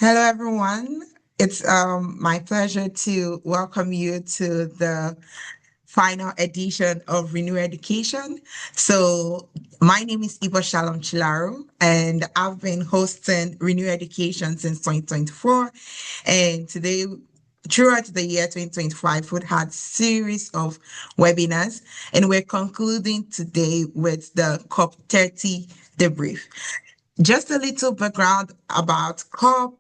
Hello, everyone. It's my pleasure to welcome you to the final edition of Renew Education. So, my name is Ibo Shalom Chilaro, and I've been hosting Renew Education since 2024. And today, throughout the year 2025, we've had series of webinars, and we're concluding today with the COP30 debrief. Just a little background about COP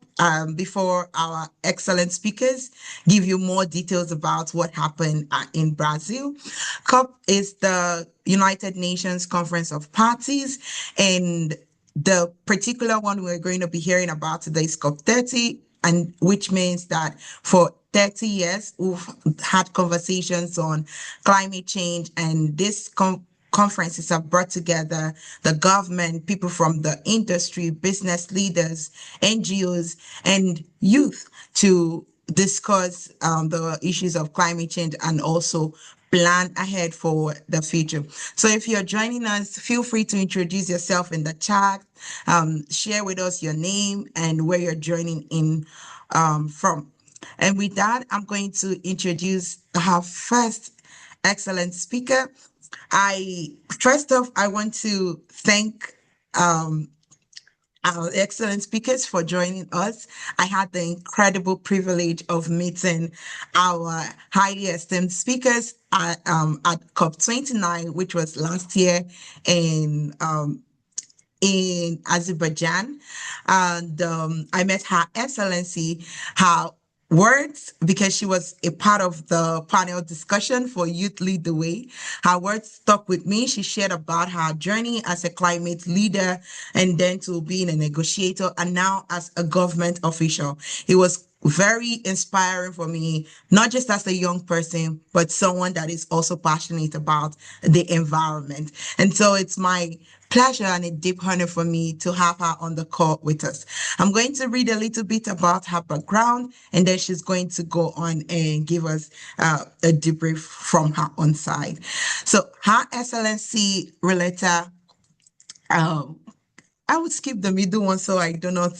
before our excellent speakers give you more details about what happened in Brazil. COP is the United Nations Conference of Parties, and the particular one we're going to be hearing about today is COP30, and which means that for 30 years, we've had conversations on climate change, and this conferences have brought together the government, people from the industry, business leaders, NGOs, and youth to discuss the issues of climate change and also plan ahead for the future. So if you're joining us, feel free to introduce yourself in the chat, share with us your name and where you're joining in from. And with that, I'm going to introduce our first excellent speaker. I want to thank um, our excellent speakers for joining us. I had the incredible privilege of meeting our highly esteemed speakers at COP29, which was last year in Azerbaijan. And I met Her Excellency, her words, because she was a part of the panel discussion for Youth Lead the Way. Her words stuck with me. She shared about her journey as a climate leader and then to being a negotiator and now as a government official. It was very inspiring for me, not just as a young person, but someone that is also passionate about the environment. And so it's my pleasure and a deep honor for me to have her on the call with us. I'm going to read a little bit about her background, and then she's going to go on and give us a debrief from her own side. So, Her Excellency Relata, um, I would skip the middle one so I do not.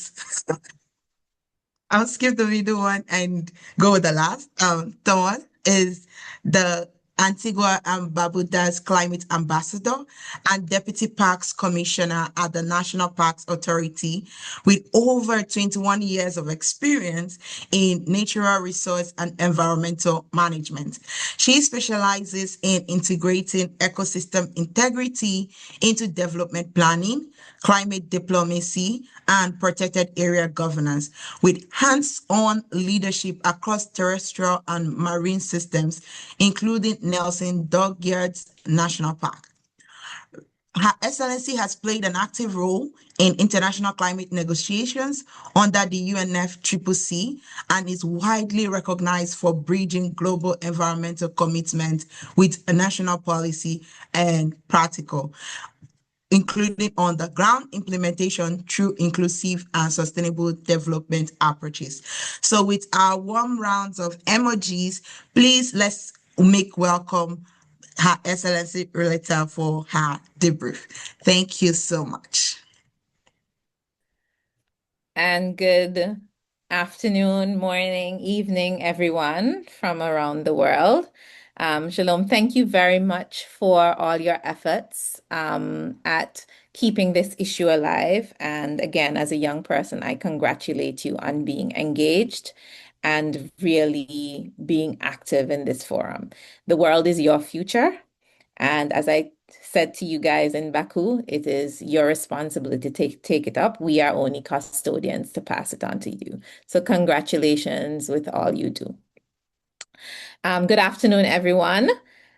I'll skip the middle one and go with the last. Thomas is the Antigua and Barbuda's climate ambassador and deputy parks commissioner at the National Parks Authority with over 21 years of experience in natural resource and environmental management. She specializes in integrating ecosystem integrity into development planning, climate diplomacy, and protected area governance with hands-on leadership across terrestrial and marine systems, including Nelson Dockyards National Park. Her Excellency has played an active role in international climate negotiations under the UNFCCC and is widely recognized for bridging global environmental commitment with a national policy and practical, including on the ground implementation through inclusive and sustainable development approaches. So with our warm rounds of emojis, please let's make welcome Her Excellency Relata for her debrief. Thank you so much. And good afternoon, morning, evening, everyone from around the world. Shalom, thank you very much for all your efforts at keeping this issue alive. And again, as a young person, I congratulate you on being engaged and really being active in this forum. The world is your future. And as I said to you guys in Baku, it is your responsibility to take it up. We are only custodians to pass it on to you. So congratulations with all you do. Good afternoon, everyone.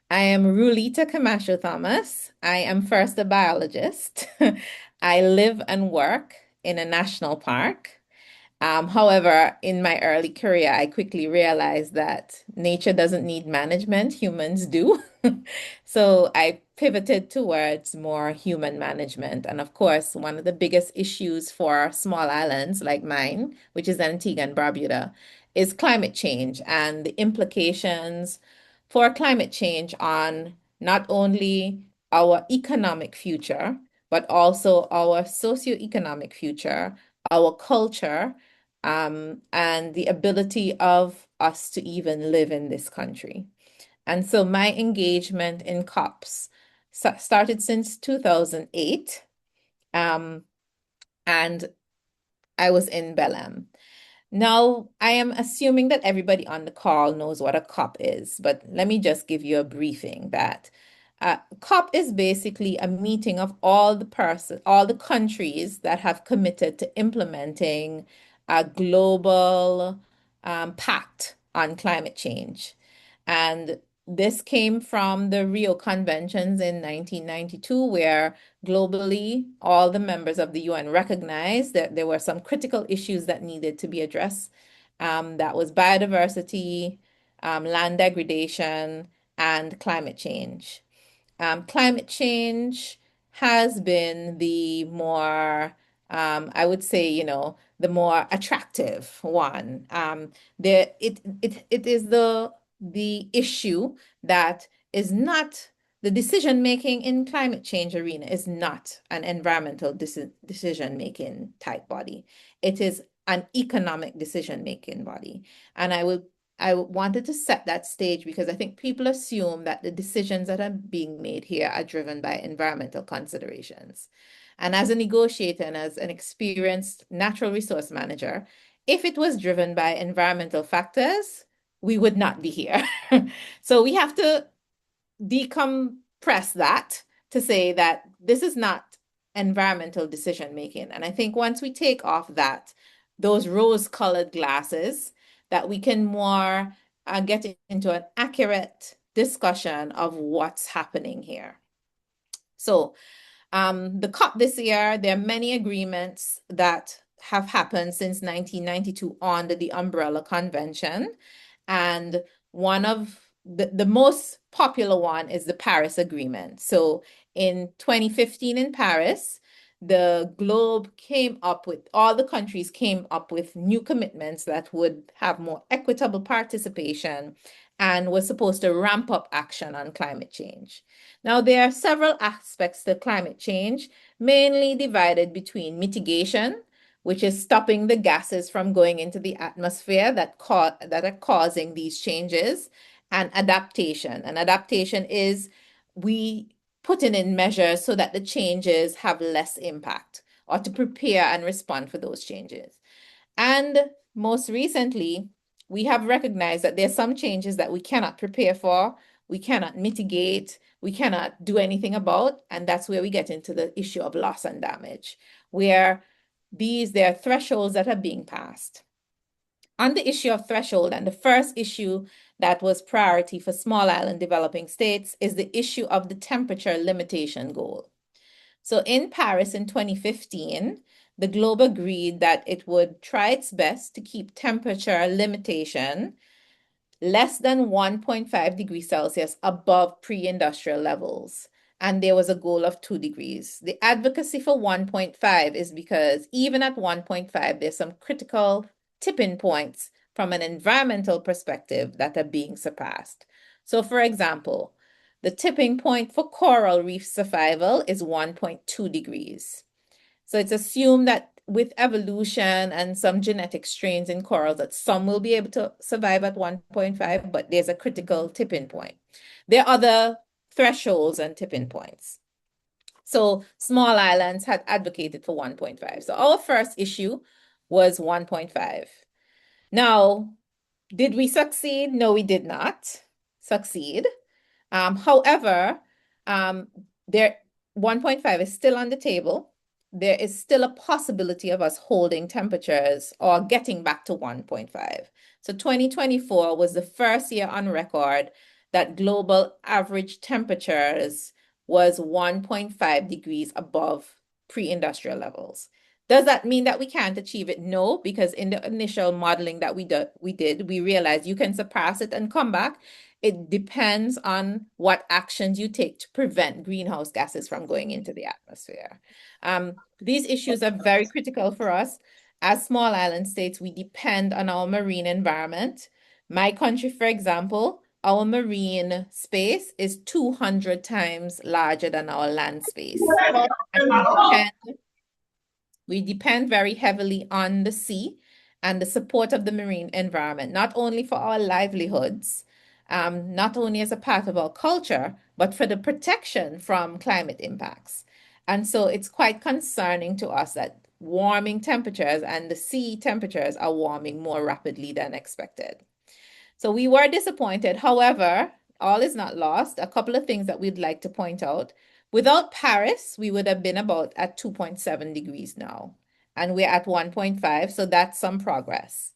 I am Rulita Camacho Thomas. I am first a biologist. I live and work in a national park. However, in my early career, I quickly realized that nature doesn't need management, humans do. So I pivoted towards more human management. And of course, one of the biggest issues for small islands like mine, which is Antigua and Barbuda, is climate change and the implications for climate change on not only our economic future, but also our socioeconomic future, our culture, and the ability of us to even live in this country. And so my engagement in COPs started since 2008, and I was in Belém. Now, I am assuming that everybody on the call knows what a COP is, but let me just give you a briefing that COP is basically a meeting of all the countries that have committed to implementing a global pact on climate change. And this came from the Rio Conventions in 1992, where globally all the members of the UN recognized that there were some critical issues that needed to be addressed. That was biodiversity, land degradation, and climate change. Climate change has been the more, I would say, the more attractive one. It is the issue that is not the decision making in climate change arena is not an environmental decision making type body. It is an economic decision making body, and I wanted to set that stage because I think people assume that the decisions that are being made here are driven by environmental considerations. And as a negotiator and as an experienced natural resource manager, if it was driven by environmental factors, we would not be here. So we have to decompress that to say that this is not environmental decision making. And I think once we take off those rose-colored glasses, that we can more get into an accurate discussion of what's happening here. So the COP this year, there are many agreements that have happened since 1992 under the Umbrella Convention. And one of the most popular one is the Paris Agreement. So in 2015 in Paris, the globe came up with, all the countries came up with new commitments that would have more equitable participation and was supposed to ramp up action on climate change. Now, there are several aspects to climate change, mainly divided between mitigation, which is stopping the gases from going into the atmosphere that are causing these changes, and adaptation. And adaptation is we putting in measures so that the changes have less impact or to prepare and respond for those changes. And most recently, we have recognized that there's some changes that we cannot prepare for, we cannot mitigate, we cannot do anything about, and that's where we get into the issue of loss and damage, where there are thresholds that are being passed. On the issue of threshold, and the first issue that was priority for small island developing states is the issue of the temperature limitation goal. So in Paris in 2015, the globe agreed that it would try its best to keep temperature limitation less than 1.5 degrees Celsius above pre-industrial levels. And there was a goal of 2 degrees. The advocacy for 1.5 is because even at 1.5, there's some critical tipping points from an environmental perspective that are being surpassed. So for example, the tipping point for coral reef survival is 1.2 degrees. So it's assumed that with evolution and some genetic strains in corals that some will be able to survive at 1.5, but there's a critical tipping point. There are other thresholds and tipping points. So small islands had advocated for 1.5. So our first issue was 1.5. Now, did we succeed? No, we did not succeed. However, there 1.5 is still on the table. There is still a possibility of us holding temperatures or getting back to 1.5. So 2024 was the first year on record that global average temperatures was 1.5 degrees above pre-industrial levels. Does that mean that we can't achieve it? No, because in the initial modeling that we realized you can surpass it and come back. It depends on what actions you take to prevent greenhouse gases from going into the atmosphere. These issues are very critical for us. As small island states, we depend on our marine environment. My country, for example, our marine space is 200 times larger than our land space. And we depend very heavily on the sea. and the support of the marine environment, not only for our livelihoods, not only as a part of our culture, but for the protection from climate impacts. And so it's quite concerning to us that warming temperatures and the sea temperatures are warming more rapidly than expected. So we were disappointed. However, all is not lost. A couple of things that we'd like to point out. Without Paris, we would have been about at 2.7 degrees now, and we're at 1.5, so that's some progress.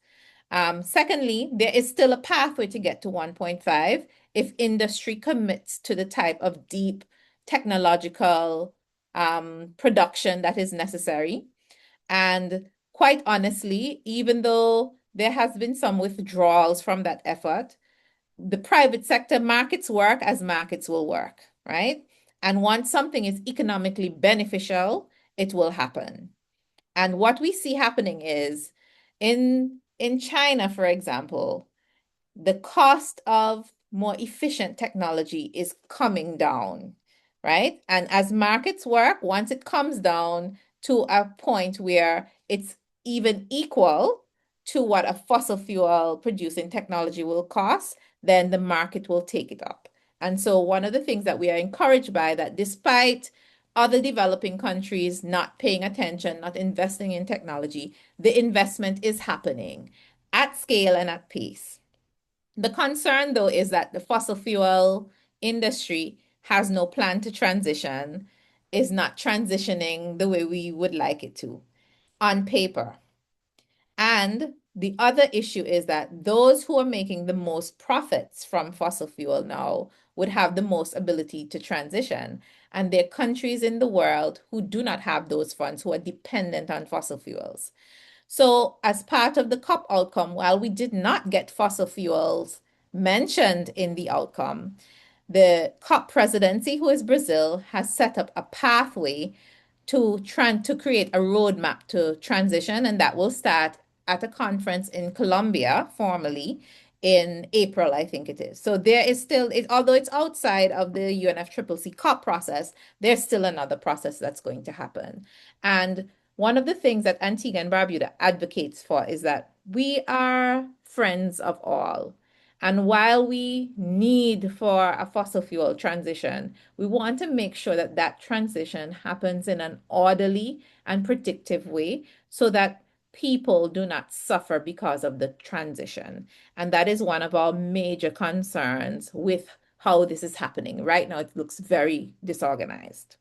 Secondly, there is still a pathway to get to 1.5 if industry commits to the type of deep technological production that is necessary. And quite honestly, even though there has been some withdrawals from that effort, the private sector markets work as markets will work, right? And once something is economically beneficial, it will happen. And what we see happening is in China, for example, the cost of more efficient technology is coming down, right? And as markets work, once it comes down to a point where it's even equal to what a fossil fuel producing technology will cost, then the market will take it up. And so one of the things that we are encouraged by that despite other developing countries not paying attention, not investing in technology, the investment is happening at scale and at pace. The concern, though, is that the fossil fuel industry has no plan to transition, is not transitioning the way we would like it to on paper. And the other issue is that those who are making the most profits from fossil fuel now would have the most ability to transition. And there are countries in the world who do not have those funds, who are dependent on fossil fuels. So, as part of the COP outcome, while we did not get fossil fuels mentioned in the outcome, the COP presidency, who is Brazil, has set up a pathway to create a roadmap to transition, and that will start at a conference in Colombia formally in April, I think it is. So there is still, although it's outside of the UNFCCC COP process, there's still another process that's going to happen. And one of the things that Antigua and Barbuda advocates for is that we are friends of all. And while we need for a fossil fuel transition, we want to make sure that that transition happens in an orderly and predictive way so that people do not suffer because of the transition. And that is one of our major concerns with how this is happening. Right now, it looks very disorganized.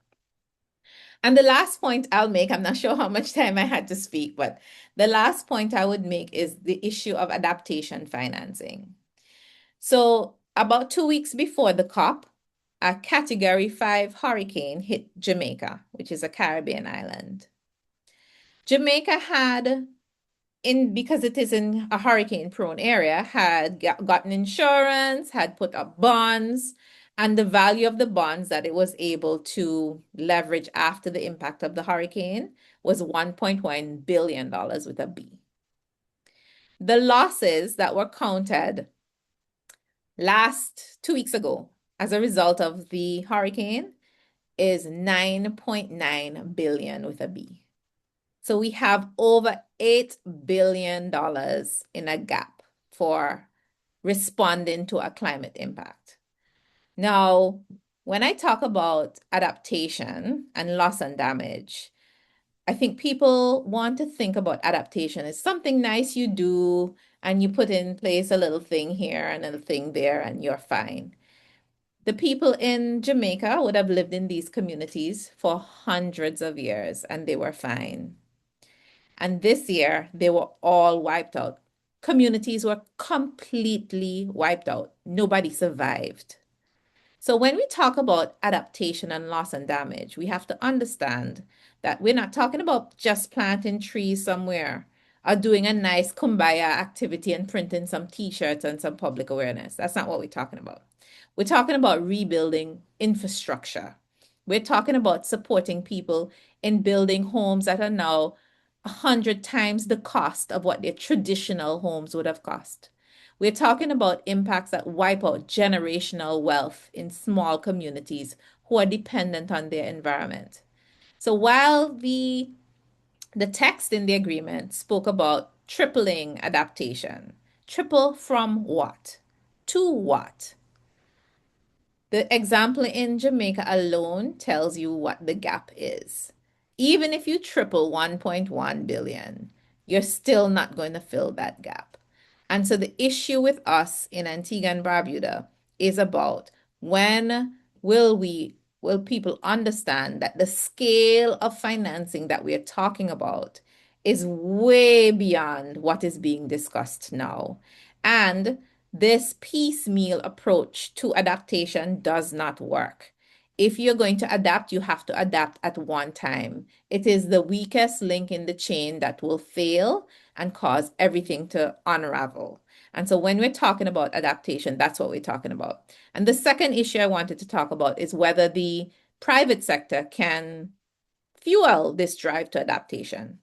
And the last point I'll make, I'm not sure how much time I had to speak, but the last point I would make is the issue of adaptation financing. So, about 2 weeks before the COP, a Category 5 hurricane hit Jamaica, which is a Caribbean island. Jamaica had, because it is in a hurricane-prone area, had gotten insurance, had put up bonds, and the value of the bonds that it was able to leverage after the impact of the hurricane was $1.1 billion with a B. The losses that were counted last 2 weeks ago as a result of the hurricane is 9.9 billion with a B. So we have over $8 billion in a gap for responding to a climate impact. Now, when I talk about adaptation and loss and damage, I think people want to think about adaptation as something nice you do and you put in place a little thing here and a little thing there and you're fine. The people in Jamaica would have lived in these communities for hundreds of years and they were fine. And this year, they were all wiped out. Communities were completely wiped out. Nobody survived. So when we talk about adaptation and loss and damage, we have to understand that we're not talking about just planting trees somewhere or doing a nice kumbaya activity and printing some t-shirts and some public awareness. That's not what we're talking about. We're talking about rebuilding infrastructure. We're talking about supporting people in building homes that are now 100 times the cost of what their traditional homes would have cost. We're talking about impacts that wipe out generational wealth in small communities who are dependent on their environment. So while the text in the agreement spoke about tripling adaptation. Triple from what? To what? The example in Jamaica alone tells you what the gap is. Even if you triple 1.1 billion, you're still not going to fill that gap. And so the issue with us in Antigua and Barbuda is about when will people understand that the scale of financing that we're talking about is way beyond what is being discussed now. And this piecemeal approach to adaptation does not work. If you're going to adapt, you have to adapt at one time. It is the weakest link in the chain that will fail and cause everything to unravel. And so when we're talking about adaptation, that's what we're talking about. And the second issue I wanted to talk about is whether the private sector can fuel this drive to adaptation.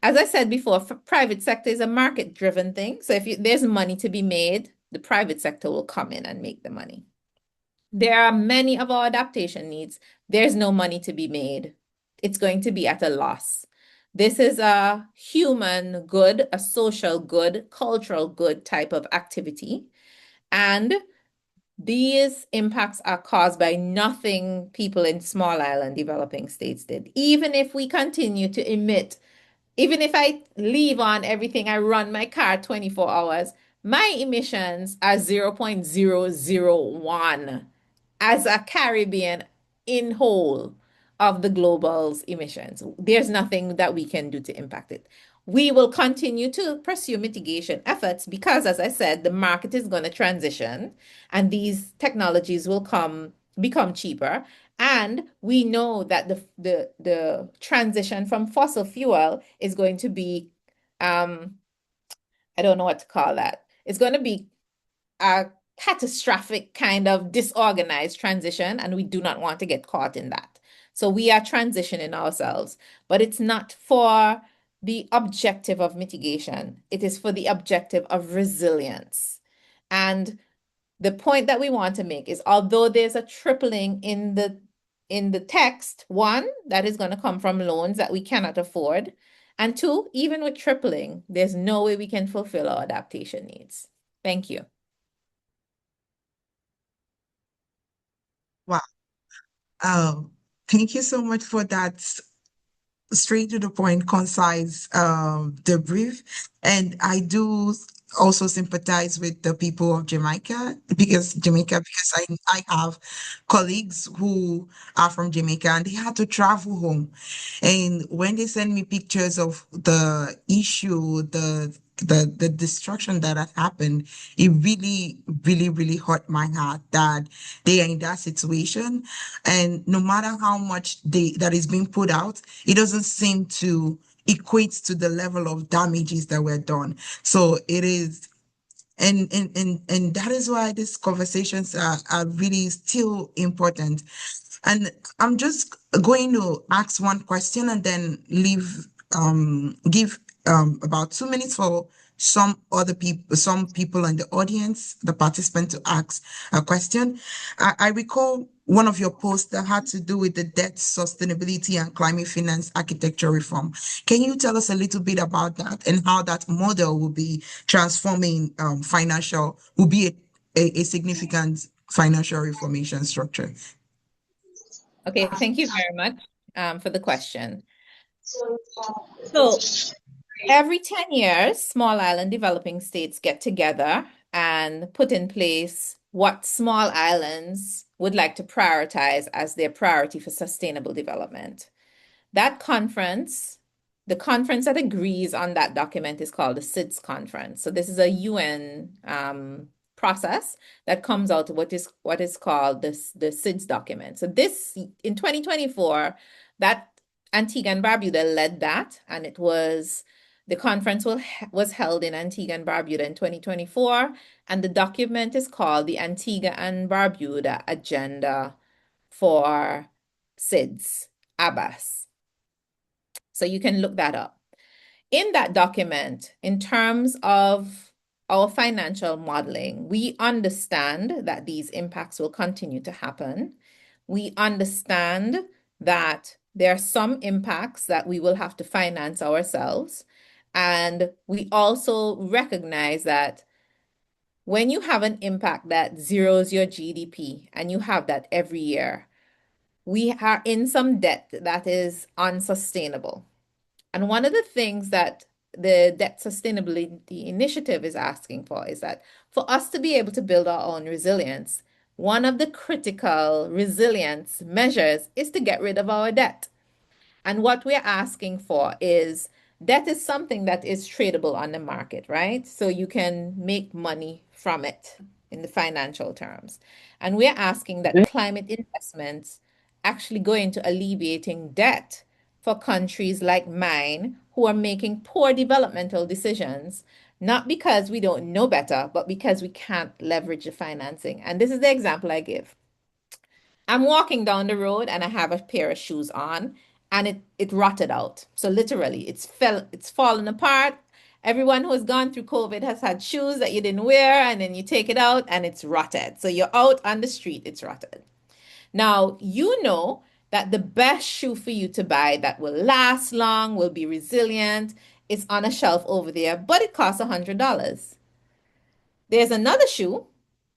As I said before, private sector is a market-driven thing. So if there's money to be made, the private sector will come in and make the money. There are many of our adaptation needs. There's no money to be made. It's going to be at a loss. This is a human good, a social good, cultural good type of activity. And these impacts are caused by nothing people in small island developing states did. Even if we continue to emit, even if I leave on everything, I run my car 24 hours, my emissions are 0.001 as a Caribbean in whole of the global's emissions. There's nothing that we can do to impact it. We will continue to pursue mitigation efforts because, as I said, the market is going to transition and these technologies will become cheaper. And we know that the transition from fossil fuel is going to be, I don't know what to call that. It's going to be a catastrophic kind of disorganized transition, and we do not want to get caught in that. So we are transitioning ourselves, but it's not for the objective of mitigation. It is for the objective of resilience. And the point that we want to make is although there's a tripling in the text, one, that is going to come from loans that we cannot afford. And two, even with tripling, there's no way we can fulfill our adaptation needs. Thank you. Wow. Um, Thank you so much for that straight to the point, concise debrief. And I do also sympathize with the people of Jamaica, because I have colleagues who are from Jamaica and they had to travel home. And when they send me pictures of the issue, the destruction that had happened, it really, really, really hurt my heart that they are in that situation. And no matter how much that is being put out, it doesn't seem to equate to the level of damages that were done. So it is, and that is why these conversations are really still important. And I'm just going to ask one question and then give about 2 minutes for some people in the audience, the participant, to ask a question. I recall one of your posts that had to do with the debt sustainability and climate finance architecture reform. Can you tell us a little bit about that and how that model will be transforming will be a significant financial reformation structure? Okay, thank you very much for the question. So every 10 years, small island developing states get together and put in place what small islands would like to prioritize as their priority for sustainable development. That conference, the conference that agrees on that document is called the SIDS conference. So this is a UN process that comes out of what is called the SIDS document. So this in 2024, that Antigua and Barbuda led that, and the conference was held in Antigua and Barbuda in 2024, and the document is called the Antigua and Barbuda Agenda for SIDS, ABAS. So you can look that up. In that document, in terms of our financial modeling, we understand that these impacts will continue to happen. We understand that there are some impacts that we will have to finance ourselves. And we also recognize that when you have an impact that zeroes your GDP, and you have that every year, we are in some debt that is unsustainable. And one of the things that the Debt Sustainability Initiative is asking for is that for us to be able to build our own resilience, one of the critical resilience measures is to get rid of our debt. And what we're asking for is debt is something that is tradable on the market, right? So you can make money from it in the financial terms. And we're asking that climate investments actually go into alleviating debt for countries like mine who are making poor developmental decisions, not because we don't know better, but because we can't leverage the financing. And this is the example I give. I'm walking down the road and I have a pair of shoes on and it rotted out. So literally it's fallen apart. Everyone who has gone through COVID has had shoes that you didn't wear and then you take it out and it's rotted. So you're out on the street, it's rotted. Now, you know that the best shoe for you to buy that will last long, will be resilient, is on a shelf over there, but it costs $100. There's another shoe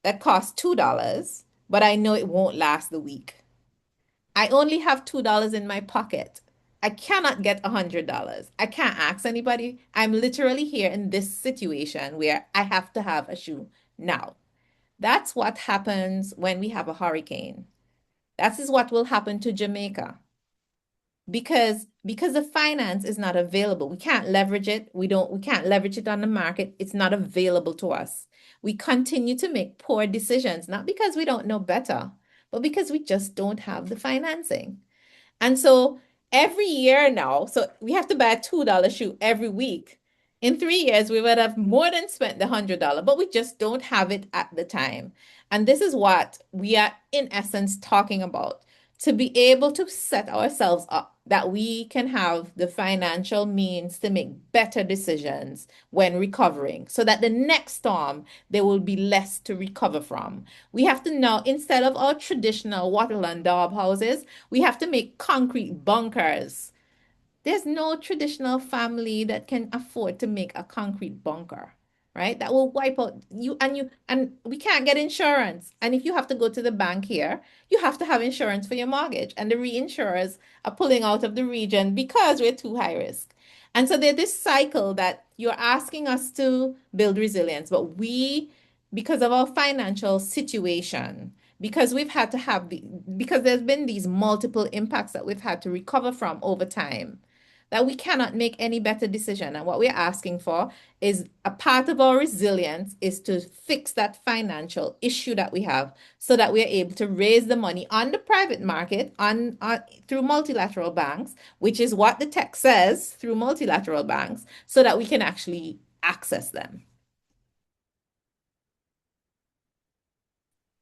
that costs $2, but I know it won't last the week. I only have $2 in my pocket. I cannot get $100. I can't ask anybody. I'm literally here in this situation where I have to have a shoe now. That's what happens when we have a hurricane. That is what will happen to Jamaica because the finance is not available. We can't leverage it. We can't leverage it on the market. It's not available to us. We continue to make poor decisions, not because we don't know better, but because we just don't have the financing. And so every year now, so we have to buy a $2 shoe every week. In 3 years, we would have more than spent the $100, but we just don't have it at the time. And this is what we are, in essence, talking about to be able to set ourselves up that we can have the financial means to make better decisions when recovering so that the next storm there will be less to recover from. We have to now, instead of our traditional wattle and daub houses, we have to make concrete bunkers. There's no traditional family that can afford to make a concrete bunker, right? That will wipe out you, and we can't get insurance. And if you have to go to the bank here, you have to have insurance for your mortgage. And the reinsurers are pulling out of the region because we're too high risk. And so there's this cycle that you're asking us to build resilience, but because of our financial situation, because we've had to have because there's been these multiple impacts that we've had to recover from over time, that we cannot make any better decision. And what we're asking for is a part of our resilience is to fix that financial issue that we have so that we're able to raise the money on the private market through multilateral banks, which is what the text says, through multilateral banks, so that we can actually access them.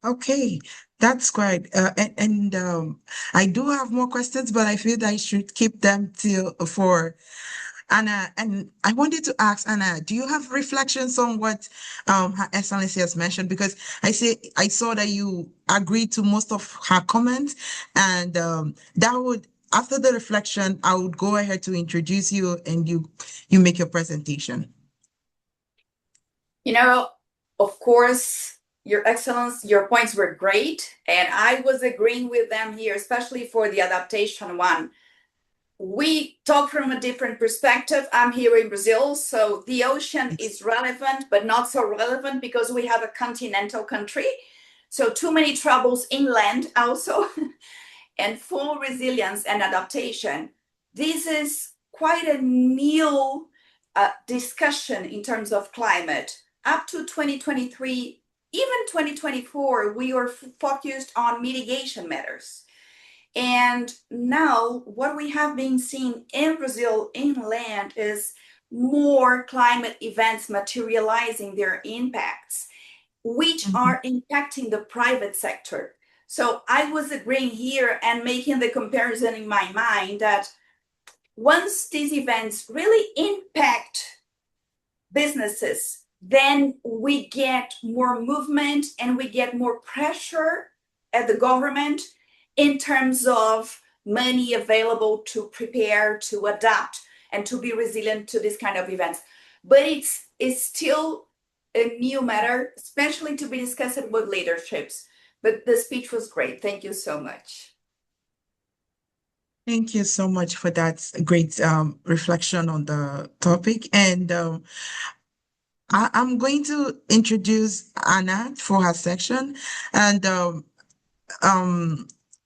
Okay, that's great. I do have more questions, but I feel that I should keep them till for Anna. And I wanted to ask Anna, do you have reflections on what Her Excellency has mentioned? Because I saw that you agreed to most of her comments, and that would after the reflection, I would go ahead to introduce you, and you make your presentation. You know, of course, Your Excellence, your points were great, and I was agreeing with them here, especially for the adaptation one. We talk from a different perspective. I'm here in Brazil, so the ocean is relevant, but not so relevant because we have a continental country. So too many troubles inland also, and full resilience and adaptation. This is quite a new discussion in terms of climate. Up to 2023, even 2024, we were focused on mitigation matters. And now what we have been seeing in Brazil inland is more climate events materializing their impacts, which are impacting the private sector. So I was agreeing here and making the comparison in my mind that once these events really impact businesses, then we get more movement and we get more pressure at the government in terms of money available to prepare, to adapt. and to be resilient to this kind of events. But it's still a new matter, especially to be discussed with leaderships. But the speech was great. Thank you so much. Thank you so much for that great reflection on the topic. And I'm going to introduce Anna for her section. And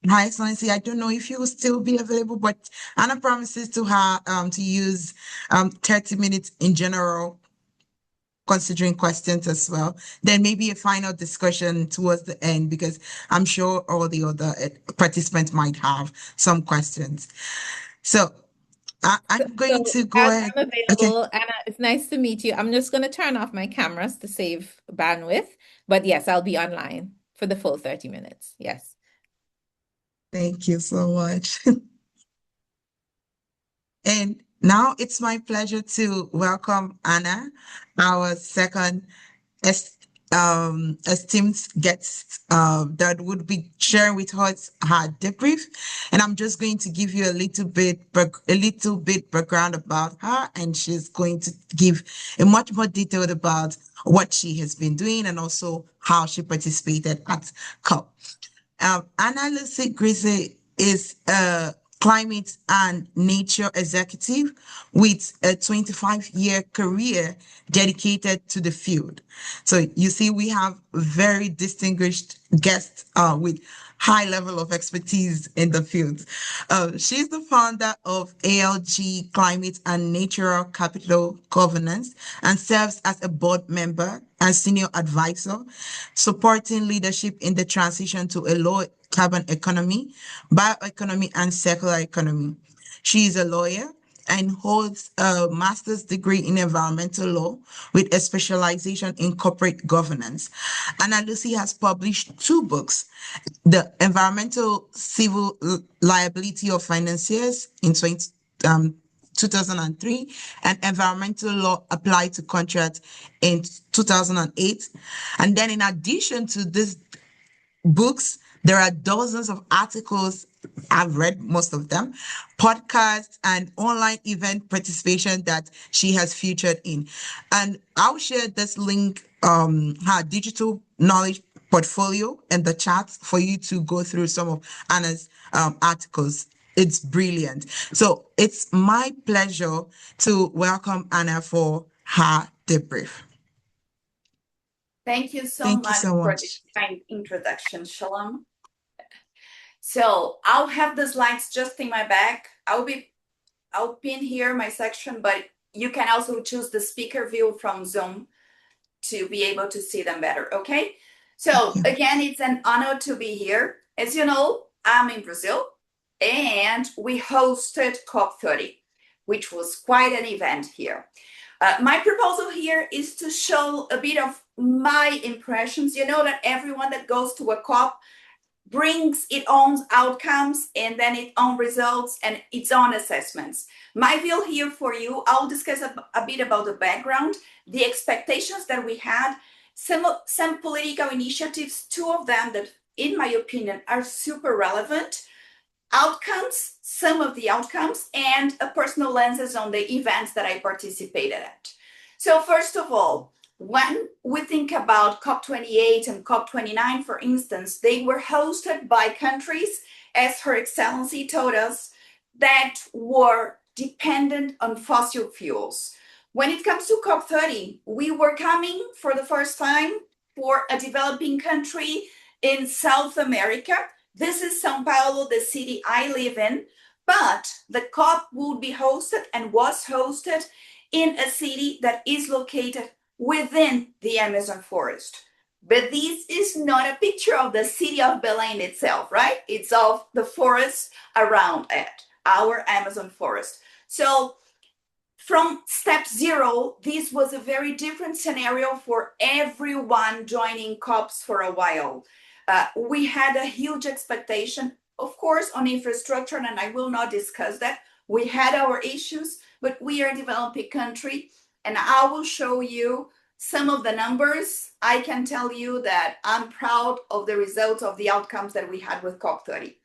Her Excellency, I don't know if you will still be available, but Anna promises to her to use 30 minutes in general, considering questions as well. Then maybe a final discussion towards the end, because I'm sure all the other participants might have some questions. So I'm going to go As ahead. I'm Okay. available, Anna, it's nice to meet you. I'm just going to turn off my cameras to save bandwidth. But yes, I'll be online for the full 30 minutes. Yes. Thank you so much. And now it's my pleasure to welcome Anna, our second esteemed guest that would be sharing with us her debrief. And I'm just going to give you a little bit background about her, and she's going to give a much more detailed about what she has been doing and also how she participated at COP. Ana Luci Grizzi is a climate and nature executive with a 25-year career dedicated to the field. So you see, we have very distinguished guests with high level of expertise in the field. She's the founder of ALG Climate and Natural Capital Governance and serves as a board member and senior advisor, supporting leadership in the transition to a low carbon economy, bioeconomy, and circular economy. She is a lawyer and holds a master's degree in environmental law with a specialization in corporate governance. Ana Luci has published 2 books, The Environmental Civil Liability of Financiers in 2003 and Environmental Law Applied to Contracts in 2008. And then in addition to these books, there are dozens of articles. I've read most of them, podcasts and online event participation that she has featured in. And I'll share this link, her digital knowledge portfolio in the chat for you to go through some of Anna's articles. It's brilliant. So it's my pleasure to welcome Anna for her debrief. Thank you so Thank you much so for this much. kind introduction, Shalom. So I'll have the slides just in my back. I'll pin here my section, but you can also choose the speaker view from Zoom to be able to see them better, okay? So again, it's an honor to be here. As you know, I'm in Brazil and we hosted COP30, which was quite an event here. My proposal here is to show a bit of my impressions. You know that everyone that goes to a COP brings its own outcomes and then its own results and its own assessments. My view here for you, I'll discuss a bit about the background, the expectations that we had, some political initiatives, 2 of them that, in my opinion, are super relevant, outcomes, some of the outcomes, and a personal lenses on the events that I participated at. So first of all, when we think about COP28 and COP29, for instance, they were hosted by countries, as Her Excellency told us, that were dependent on fossil fuels. When it comes to COP30, we were coming for the first time for a developing country in South America. This is São Paulo, the city I live in, but the COP would be hosted and was hosted in a city that is located within the Amazon forest. But this is not a picture of the city of Belém itself, right? It's of the forest around it, our Amazon forest. So from step 0, this was a very different scenario for everyone joining COPs for a while. We had a huge expectation, of course, on infrastructure, and I will not discuss that. We had our issues, but we are a developing country, and I will show you some of the numbers. I can tell you that I'm proud of the results of the outcomes that we had with COP30.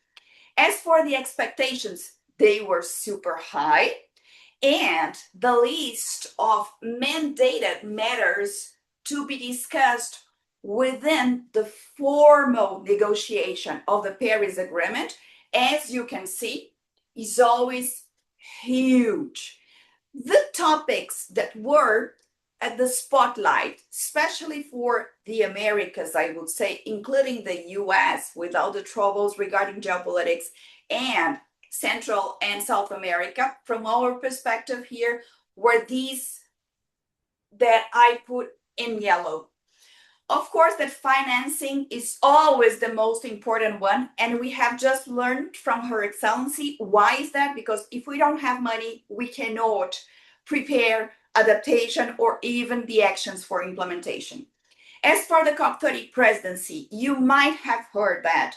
As for the expectations, they were super high. and the list of mandated matters to be discussed within the formal negotiation of the Paris Agreement, as you can see, is always huge. The topics that were at the spotlight, especially for the Americas, I would say, including the US, with all the troubles regarding geopolitics, and Central and South America, from our perspective here, were these that I put in yellow. Of course, that financing is always the most important one, and we have just learned from Her Excellency. Why is that? Because if we don't have money, we cannot prepare adaptation or even the actions for implementation. As for the COP30 presidency, you might have heard that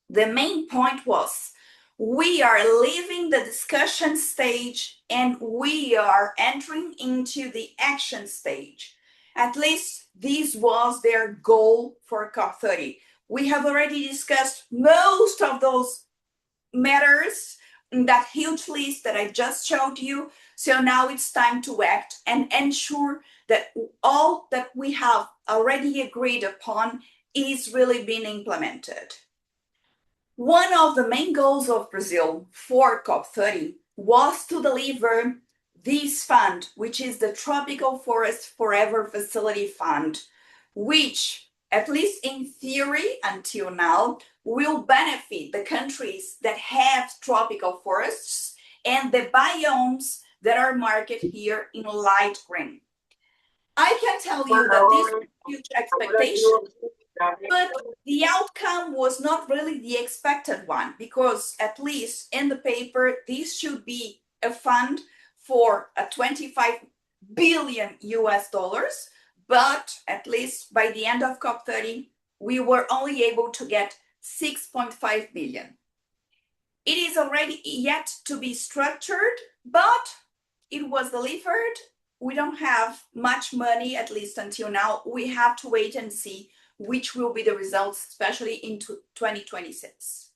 the main point was we are leaving the discussion stage and we are entering into the action stage. At least this was their goal for COP30. We have already discussed most of those matters in that huge list that I just showed you. So now it's time to act and ensure that all that we have already agreed upon is really being implemented. One of the main goals of Brazil for COP30 was to deliver this fund, which is the Tropical Forest Forever Facility Fund, which, at least in theory until now, will benefit the countries that have tropical forests and the biomes that are marked here in light green. I can tell you that this is a huge expectation, but the outcome was not really the expected one, because at least in the paper, this should be a fund for a 25 billion US dollars, but at least by the end of COP30, we were only able to get 6.5 billion. It is already yet to be structured, but it was delivered. We don't have much money, at least until now. We have to wait and see which will be the results, especially into 2026.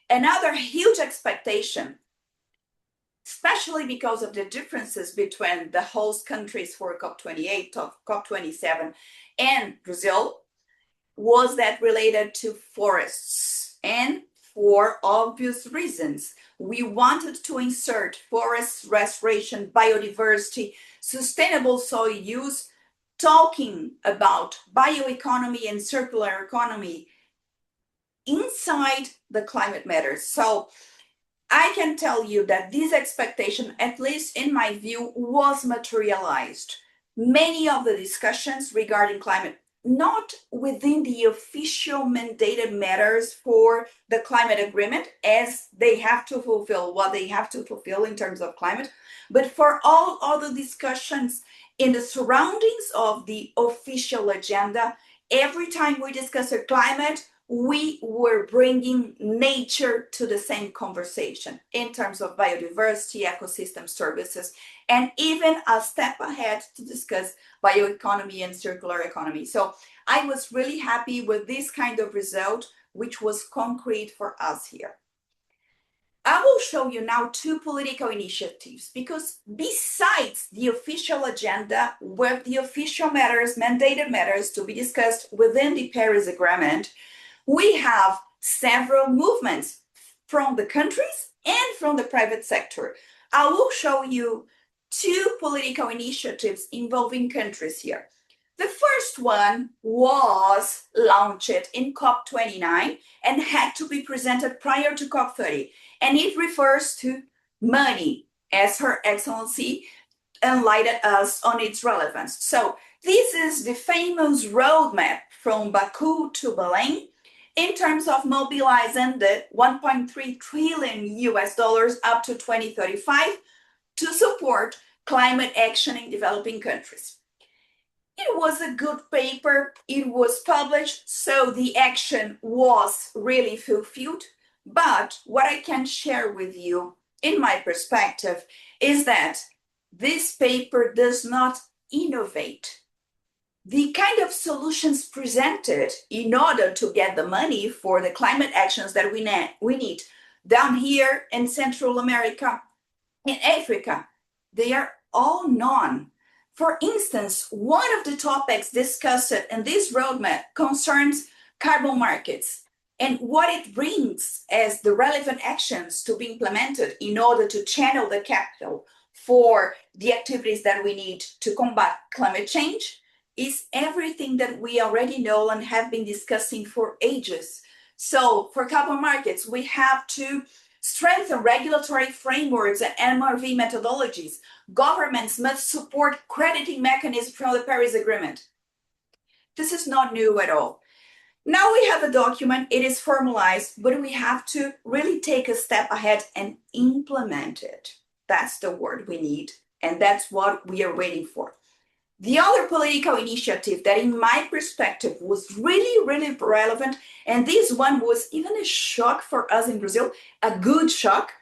Another huge expectation, especially because of the differences between the host countries for COP28, COP27, and Brazil, was that related to forests. And for obvious reasons, we wanted to insert forest restoration, biodiversity, sustainable soil use, talking about bioeconomy and circular economy inside the climate matters. So I can tell you that this expectation, at least in my view, was materialized. Many of the discussions regarding climate, not within the official mandated matters for the climate agreement, as they have to fulfill what they have to fulfill in terms of climate, but for all other discussions in the surroundings of the official agenda. Every time we discuss climate, we were bringing nature to the same conversation in terms of biodiversity, ecosystem services, and even a step ahead to discuss bioeconomy and circular economy. So I was really happy with this kind of result, which was concrete for us here. I will show you now two political initiatives, because besides the official agenda with the official matters, mandated matters to be discussed within the Paris Agreement, we have several movements from the countries and from the private sector. I will show you two political initiatives involving countries here. The first one was launched in COP29 and had to be presented prior to COP30, and it refers to money, as Her Excellency enlightened us on its relevance. So this is the famous roadmap from Baku to Belém in terms of mobilizing the 1.3 trillion US dollars up to 2035 to support climate action in developing countries. It was a good paper, it was published, so the action was really fulfilled. But what I can share with you, in my perspective, is that this paper does not innovate. The kind of solutions presented in order to get the money for the climate actions that we need down here in Central America, in Africa, they are all known. For instance, one of the topics discussed in this roadmap concerns carbon markets and what it brings as the relevant actions to be implemented in order to channel the capital for the activities that we need to combat climate change is everything that we already know and have been discussing for ages. So for carbon markets, we have to strengthen regulatory frameworks and MRV methodologies. Governments must support crediting mechanisms from the Paris Agreement. This is not new at all. Now we have a document, it is formalized, but we have to really take a step ahead and implement it. That's the word we need, and that's what we are waiting for. The other political initiative that in my perspective was really, really relevant, and this one was even a shock for us in Brazil, a good shock,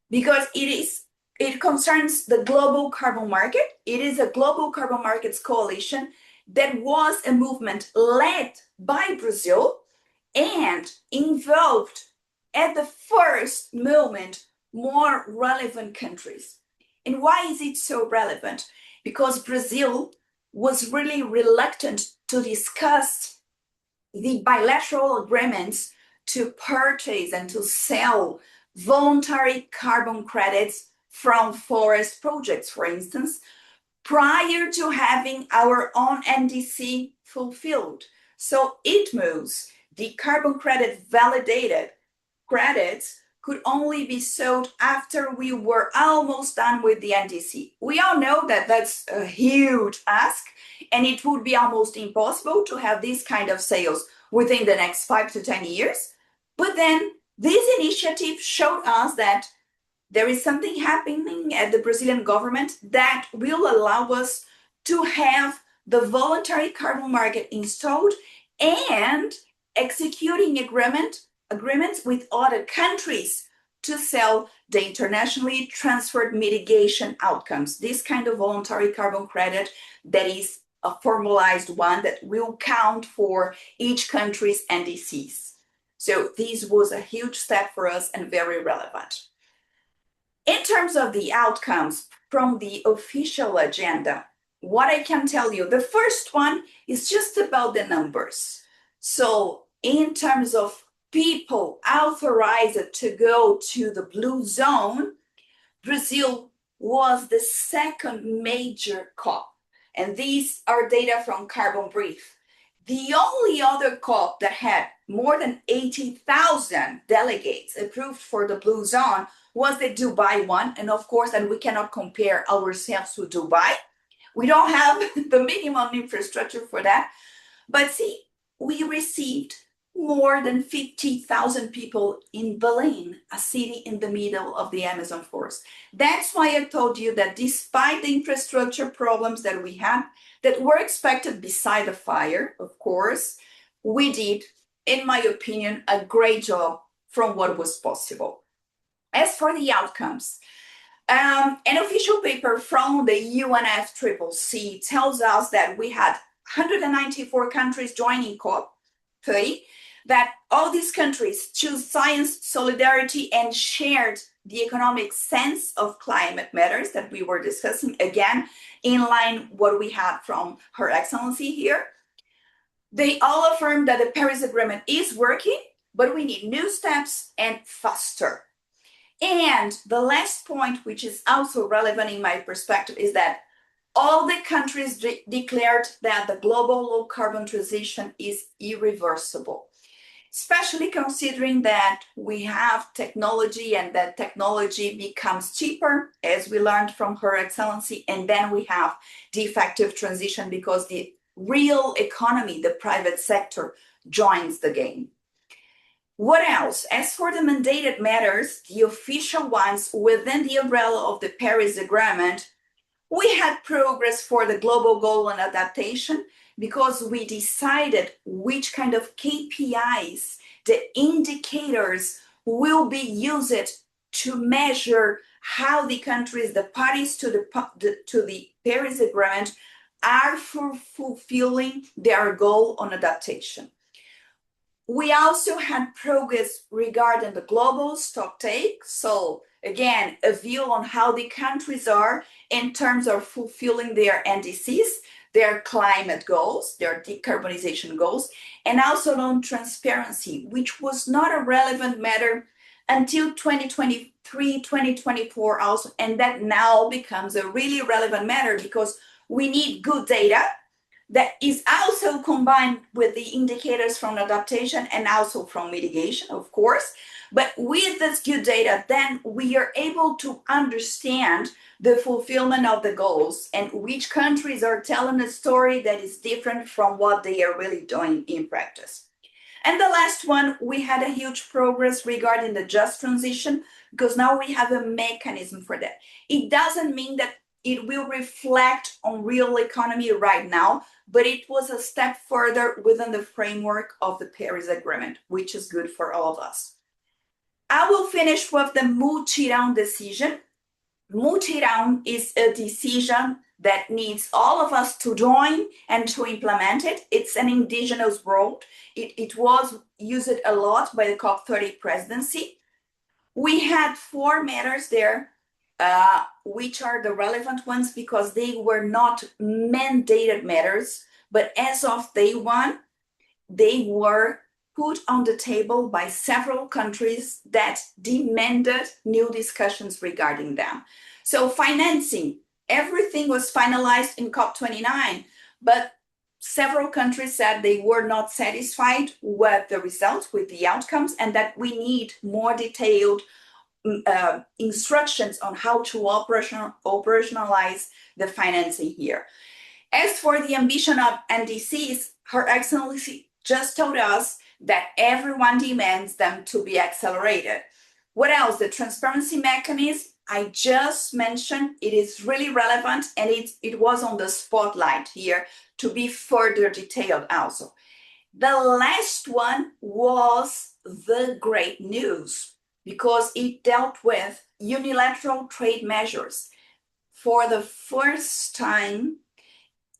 because it concerns the global carbon market. It is a global carbon markets coalition that was a movement led by Brazil and involved at the first moment more relevant countries. And why is it so relevant? Because Brazil was really reluctant to discuss the bilateral agreements to purchase and to sell voluntary carbon credits from forest projects, for instance, prior to having our own NDC fulfilled. So it moves the carbon credit validated credits could only be sold after we were almost done with the NDC. We all know that that's a huge ask, and it would be almost impossible to have this kind of sales within the next 5 to 10 years. But then this initiative showed us that there is something happening at the Brazilian government that will allow us to have the voluntary carbon market installed and executing agreements with other countries to sell the internationally transferred mitigation outcomes. This kind of voluntary carbon credit that is a formalized one that will count for each country's NDCs. So this was a huge step for us and very relevant. In terms of the outcomes from the official agenda, what I can tell you, the first one is just about the numbers. So in terms of people authorized to go to the blue zone, Brazil was the second major COP. And these are data from Carbon Brief. The only other COP that had more than 80,000 delegates approved for the blue zone was the Dubai one. And of course, and we cannot compare ourselves to Dubai. We don't have the minimum infrastructure for that. But see, we received more than 50,000 people in Belém, a city in the middle of the Amazon forest. That's why I told you that despite the infrastructure problems that we had, that were expected beside the fire, of course, we did, in my opinion, a great job from what was possible. As for the outcomes, an official paper from the UNFCCC tells us that we had 194 countries joining COP30, that all these countries choose science, solidarity, and shared the economic sense of climate matters that we were discussing, again, in line what we had from Her Excellency here. They all affirm that the Paris Agreement is working, but we need new steps and faster. And the last point, which is also relevant in my perspective, is that all the countries declared that the global low carbon transition is irreversible, especially considering that we have technology and that technology becomes cheaper, as we learned from Her Excellency, and then we have the effective transition because the real economy, the private sector, joins the game. What else? As for the mandated matters, the official ones within the umbrella of the Paris Agreement, we had progress for the global goal on adaptation because we decided which kind of KPIs, the indicators will be used to measure how the countries, the parties to the Paris Agreement are fulfilling their goal on adaptation. We also had progress regarding the global stocktake. So again, a view on how the countries are in terms of fulfilling their NDCs, their climate goals, their decarbonization goals, and also on transparency, which was not a relevant matter until 2023, 2024 also, and that now becomes a really relevant matter because we need good data that is also combined with the indicators from adaptation and also from mitigation, of course. But with this good data, then we are able to understand the fulfillment of the goals and which countries are telling a story that is different from what they are really doing in practice. And the last one, we had a huge progress regarding the just transition because now we have a mechanism for that. It doesn't mean that it will reflect on real economy right now, but it was a step further within the framework of the Paris Agreement, which is good for all of us. I will finish with the multi-round decision. Multi-round is a decision that needs all of us to join and to implement it. It's an indigenous world. It was used a lot by the COP30 presidency. We had 4 matters there, which are the relevant ones because they were not mandated matters, but as of day one, they were put on the table by several countries that demanded new discussions regarding them. So financing, everything was finalized in COP29, but several countries said they were not satisfied with the results, with the outcomes, and that we need more detailed instructions on how to operationalize the financing here. As for the ambition of NDCs, Her Excellency just told us that everyone demands them to be accelerated. What else? The transparency mechanism I just mentioned, it is really relevant and it was on the spotlight here to be further detailed also. The last one was the great news because it dealt with unilateral trade measures. For the first time,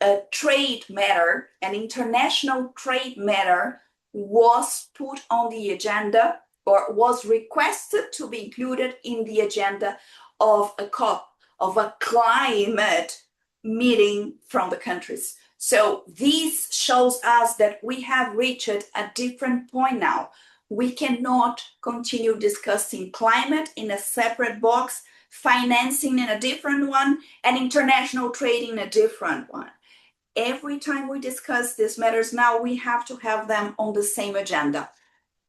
a trade matter, an international trade matter, was put on the agenda or was requested to be included in the agenda of a COP, of a climate meeting from the countries. So this shows us that we have reached a different point now. We cannot continue discussing climate in a separate box, financing in a different one, and international trade in a different one. Every time we discuss these matters now, we have to have them on the same agenda.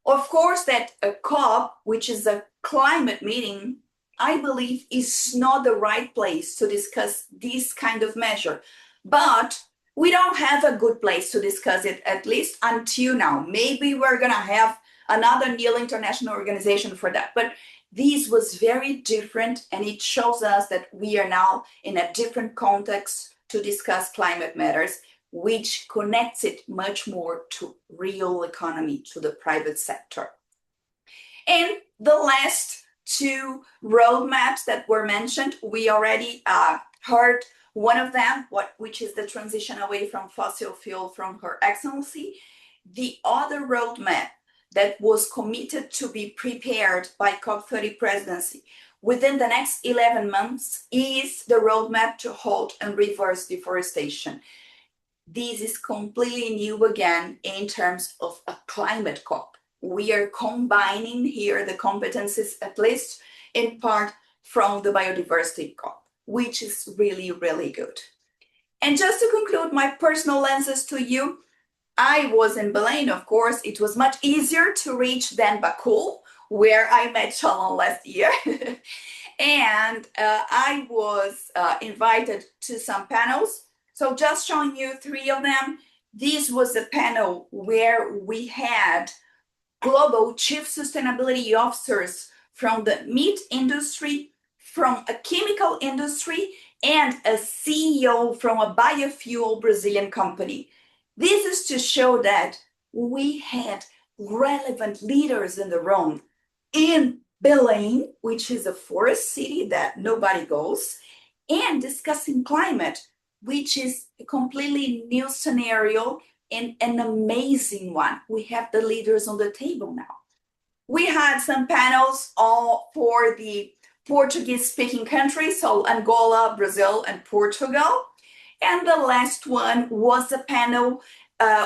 Of course, that a COP, which is a climate meeting, I believe is not the right place to discuss this kind of measure. But we don't have a good place to discuss it, at least until now. Maybe we're going to have another new international organization for that. But this was very different, and it shows us that we are now in a different context to discuss climate matters, which connects it much more to real economy, to the private sector. And the last 2 roadmaps that were mentioned, we already heard one of them, which is the transition away from fossil fuel from Her Excellency. The other roadmap that was committed to be prepared by COP30 presidency within the next 11 months is the roadmap to halt and reverse deforestation. This is completely new again in terms of a climate COP. We are combining here the competencies, at least in part, from the Biodiversity COP, which is really, really good. And just to conclude my personal lenses to you, I was in Belém, of course. It was much easier to reach than Baku, where I met Shalom last year. And I was invited to some panels. So just showing you 3 of them. This was a panel where we had global chief sustainability officers from the meat industry, from a chemical industry, and a CEO from a biofuel Brazilian company. This is to show that we had relevant leaders in the room in Belém, which is a forest city that nobody goes, and discussing climate, which is a completely new scenario and an amazing one. We have the leaders on the table now. We had some panels all for the Portuguese-speaking countries, so Angola, Brazil, and Portugal. And the last one was a panel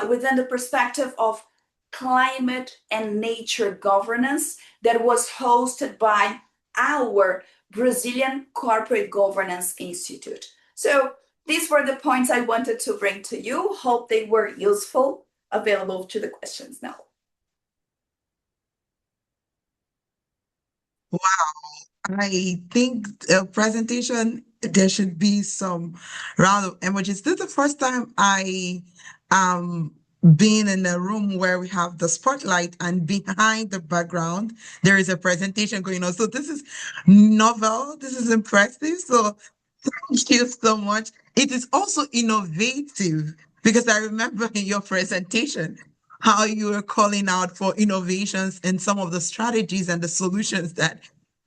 within the perspective of climate and nature governance that was hosted by our Brazilian Corporate Governance Institute. So these were the points I wanted to bring to you. Hope they were useful. Available to the questions now. Wow. I think a presentation, there should be some round of emojis. This is the first time I been in a room where we have the spotlight and behind the background, there is a presentation going on. So this is novel. This is impressive. So thank you so much. It is also innovative because I remember in your presentation how you were calling out for innovations in some of the strategies and the solutions that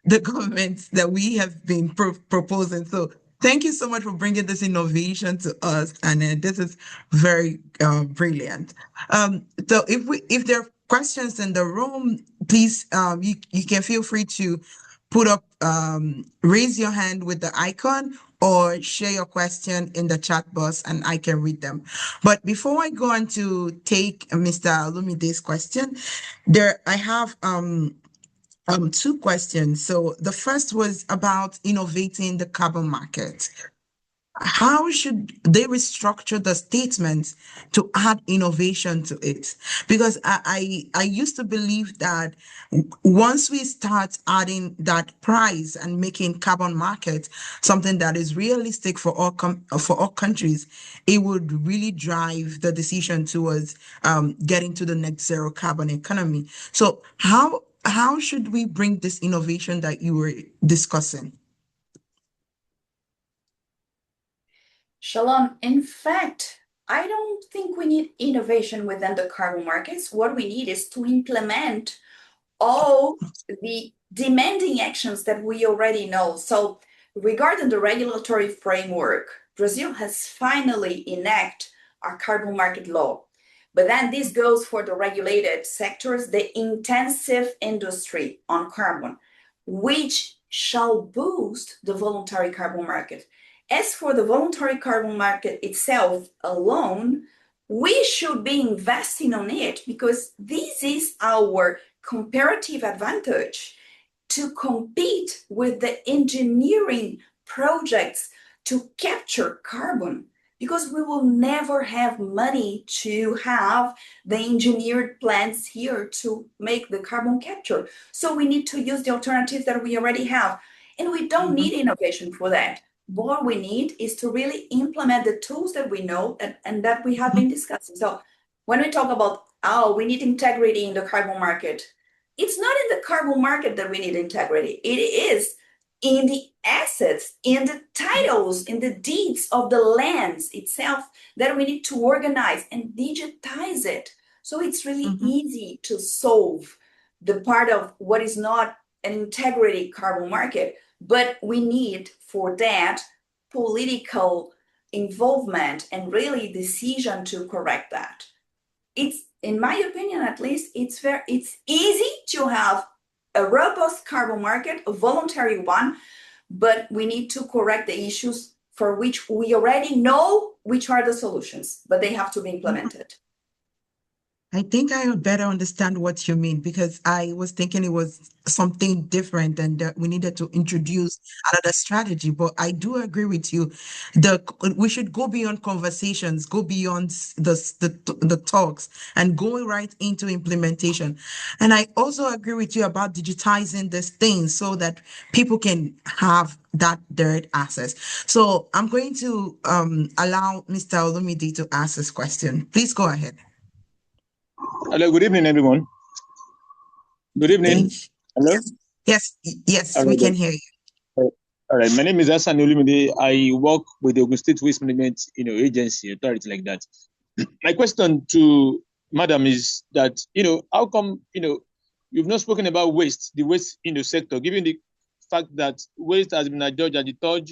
the governments that we have been proposing. So thank you so much for bringing this innovation to us, and this is very brilliant. So if there are questions in the room, please you can feel free to put up raise your hand with the icon or share your question in the chat box and I can read them. But before I go on to take Mr. Olumide's question, I have two questions. So the first was about innovating the carbon market. How should they restructure the statements to add innovation to it? Because I used to believe that once we start adding that price and making carbon market something that is realistic for all countries, it would really drive the decision towards getting to the net zero carbon economy. So how should we bring this innovation that you were discussing? Shalom, in fact, I don't think we need innovation within the carbon markets. What we need is to implement all the demanding actions that we already know. So regarding the regulatory framework, Brazil has finally enacted our carbon market law. But then this goes for the regulated sectors, the intensive industry on carbon, which shall boost the voluntary carbon market. As for the voluntary carbon market itself alone, we should be investing on it because this is our comparative advantage to compete with the engineering projects to capture carbon, because we will never have money to have the engineered plants here to make the carbon capture. So we need to use the alternatives that we already have. And we don't need innovation for that. What we need is to really implement the tools that we know and that we have been discussing. So when we talk about, we need integrity in the carbon market, it's not in the carbon market that we need integrity. It is in the assets, in the titles, in the deeds of the lands itself that we need to organize and digitize it. So it's really easy to solve the part of what is not an integrity carbon market. But we need for that political involvement and really decision to correct that. It's, in my opinion, at least, it's easy to have a robust carbon market, a voluntary one, but we need to correct the issues for which we already know which are the solutions, but they have to be implemented. I think I better understand what you mean, because I was thinking it was something different and that we needed to introduce another strategy. But I do agree with you. We should go beyond conversations, go beyond the talks and go right into implementation. And I also agree with you about digitizing this thing so that people can have that direct access. So I'm going to allow Mr. Olumide to ask this question. Please go ahead. Hello, good evening, everyone. Good evening. Hello? Yes, we can hear you. All right, my name is Ana Luci Grizzi. I work with the Ogun State Waste Management Agency, authority like that. My question to Madam is that, how come, you've not spoken about waste, the waste sector, given the fact that waste has been adjudged as the third,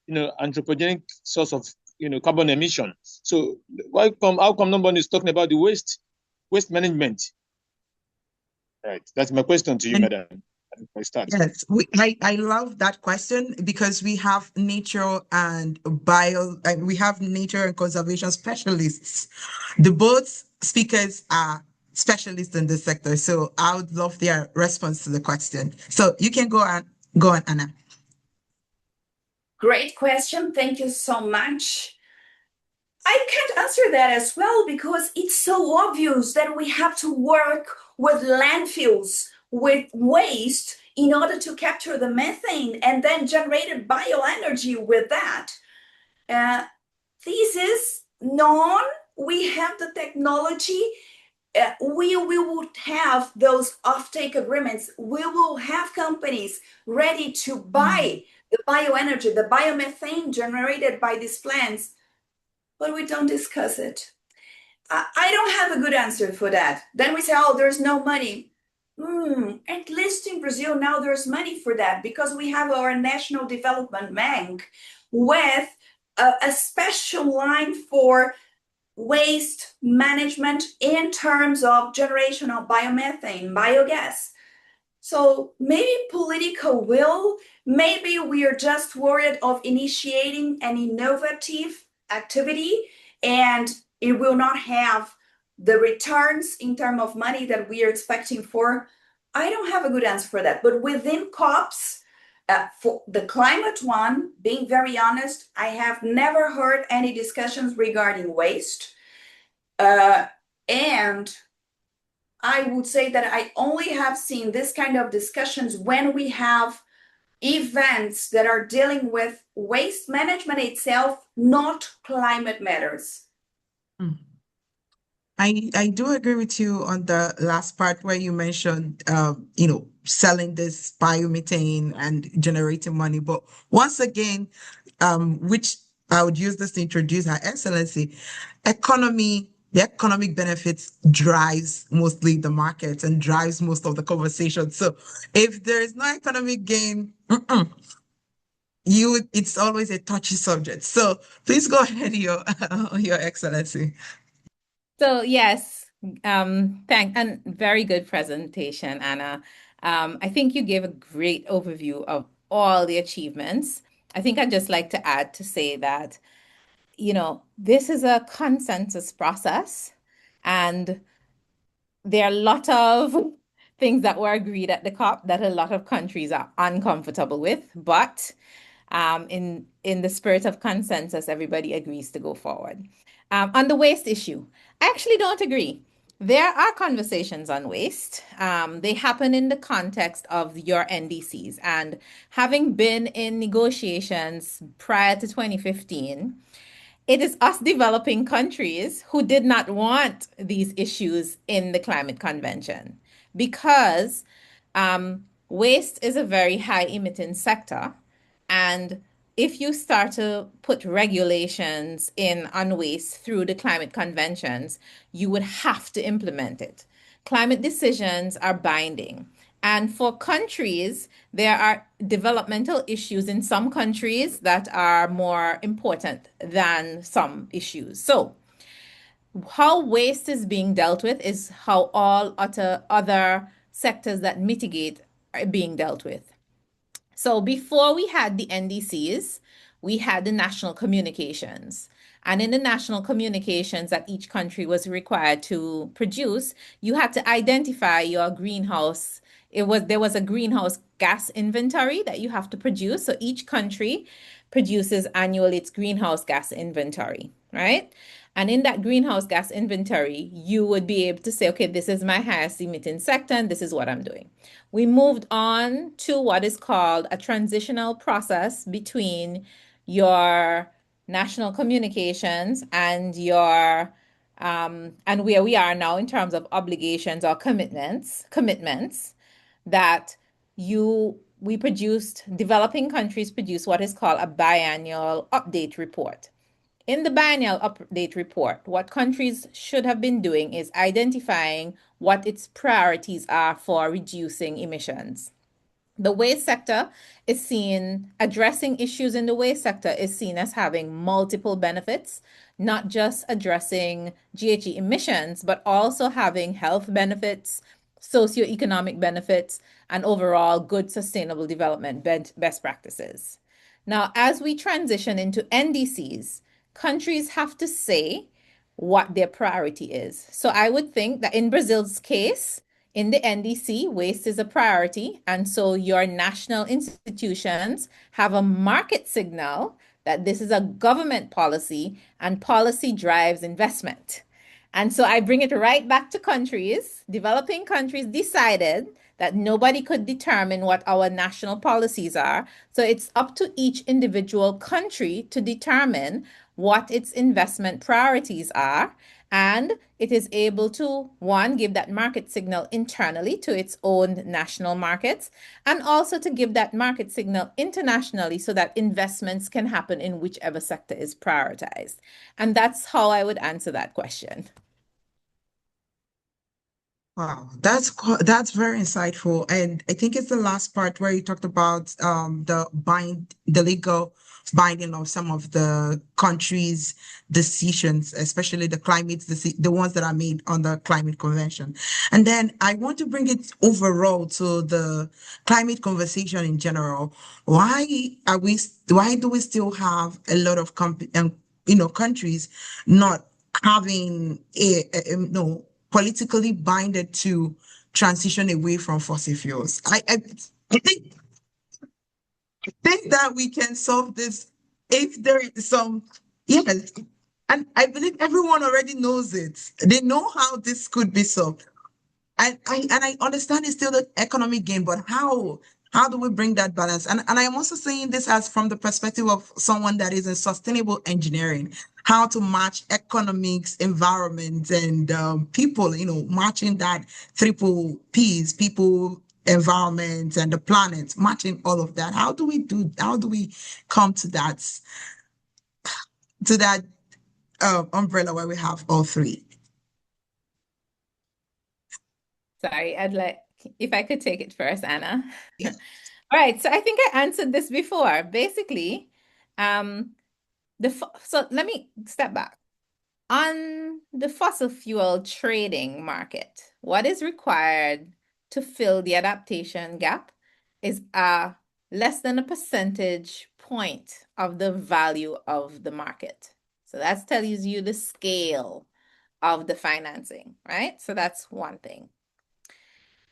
anthropogenic source of, carbon emission. So how come nobody is talking about the waste management? Right. That's my question to you, And madam. I start. yes, I love that question because we have nature and we have nature and conservation specialists. The both speakers are specialists in this sector, so I would love their response to the question. So you can go on, Anna. Great question. Thank you so much. I can't answer that as well because it's so obvious that we have to work with landfills, with waste in order to capture the methane and then generate bioenergy with that. This is known. We have the technology. We will have those offtake agreements. We will have companies ready to buy the bioenergy, the biomethane generated by these plants, but we don't discuss it. I don't have a good answer for that. Then we say, oh, there's no money. At least in Brazil now there's money for that because we have our National Development Bank with a special line for waste management in terms of generation of biomethane, biogas. So maybe political will, maybe we are just worried of initiating an innovative activity and it will not have the returns in terms of money that we are expecting for. I don't have a good answer for that. But within COPs, for the climate one, being very honest, I have never heard any discussions regarding waste. And I would say that I only have seen this kind of discussions when we have events that are dealing with waste management itself, not climate matters. I do agree with you on the last part where you mentioned, selling this biomethane and generating money. But once again, which I would use this to introduce Her Excellency, the economic benefits drives mostly the market and drives most of the conversation. So if there is no economic gain, it's always a touchy subject. So please go ahead, Your Excellency. So yes, and very good presentation, Anna. I think you gave a great overview of all the achievements. I think I'd just like to add to say that, this is a consensus process, and there are a lot of things that were agreed at the COP that a lot of countries are uncomfortable with, but in the spirit of consensus, everybody agrees to go forward. On the waste issue, I actually don't agree. There are conversations on waste. They happen in the context of your NDCs. And having been in negotiations prior to 2015, it is us developing countries who did not want these issues in the climate convention because waste is a very high emitting sector. And if you start to put regulations in on waste through the climate conventions, you would have to implement it. Climate decisions are binding. And for countries, there are developmental issues in some countries that are more important than some issues. So, how waste is being dealt with is how all other sectors that mitigate are being dealt with. So before we had the NDCs, we had the national communications. And in the national communications that each country was required to produce, you had to identify your greenhouse. There was a greenhouse gas inventory that you have to produce. So each country produces annually its greenhouse gas inventory, right? And in that greenhouse gas inventory, you would be able to say, okay, this is my highest emitting sector, and this is what I'm doing. We moved on to what is called a transitional process between your national communications and and where we are now in terms of obligations or commitments that developing countries produce what is called a biannual update report. In the biennial update report, what countries should have been doing is identifying what its priorities are for reducing emissions. The waste sector is seen, addressing issues in the waste sector is seen as having multiple benefits, not just addressing GHG emissions, but also having health benefits, socioeconomic benefits, and overall good sustainable development best practices. Now, as we transition into NDCs, countries have to say what their priority is. So I would think that in Brazil's case, in the NDC, waste is a priority. And so your national institutions have a market signal that this is a government policy and policy drives investment. And so I bring it right back to countries. Developing countries decided that nobody could determine what our national policies are. So it's up to each individual country to determine what its investment priorities are. And it is able to, one, give that market signal internally to its own national markets, and also to give that market signal internationally so that investments can happen in whichever sector is prioritized. And that's how I would answer that question. Wow, that's very insightful, and I think it's the last part where you talked about the legal binding of some of the countries' decisions, especially the ones that are made on the climate convention. And then I want to bring it overall to the climate conversation in general. Why do we still have a lot of countries not having no politically binded to transition away from fossil fuels? I think that we can solve this if there is some, yes, and I believe everyone already knows it. They know how this could be solved. I understand it's still the economic gain, but how do we bring that balance? And I am also saying this as from the perspective of someone that is in sustainable engineering, how to match economics, environment, and people, matching that triple P's, people, environment, and the planet, matching all of that. How do we come to that umbrella where we have all three? Sorry, I'd like if I could take it first, Anna. Yes. All right, so I think I answered this before. Basically, um, so let me step back. On the fossil fuel trading market, what is required to fill the adaptation gap is less than a percentage point of the value of the market. So that tells you the scale of the financing, right? So that's one thing.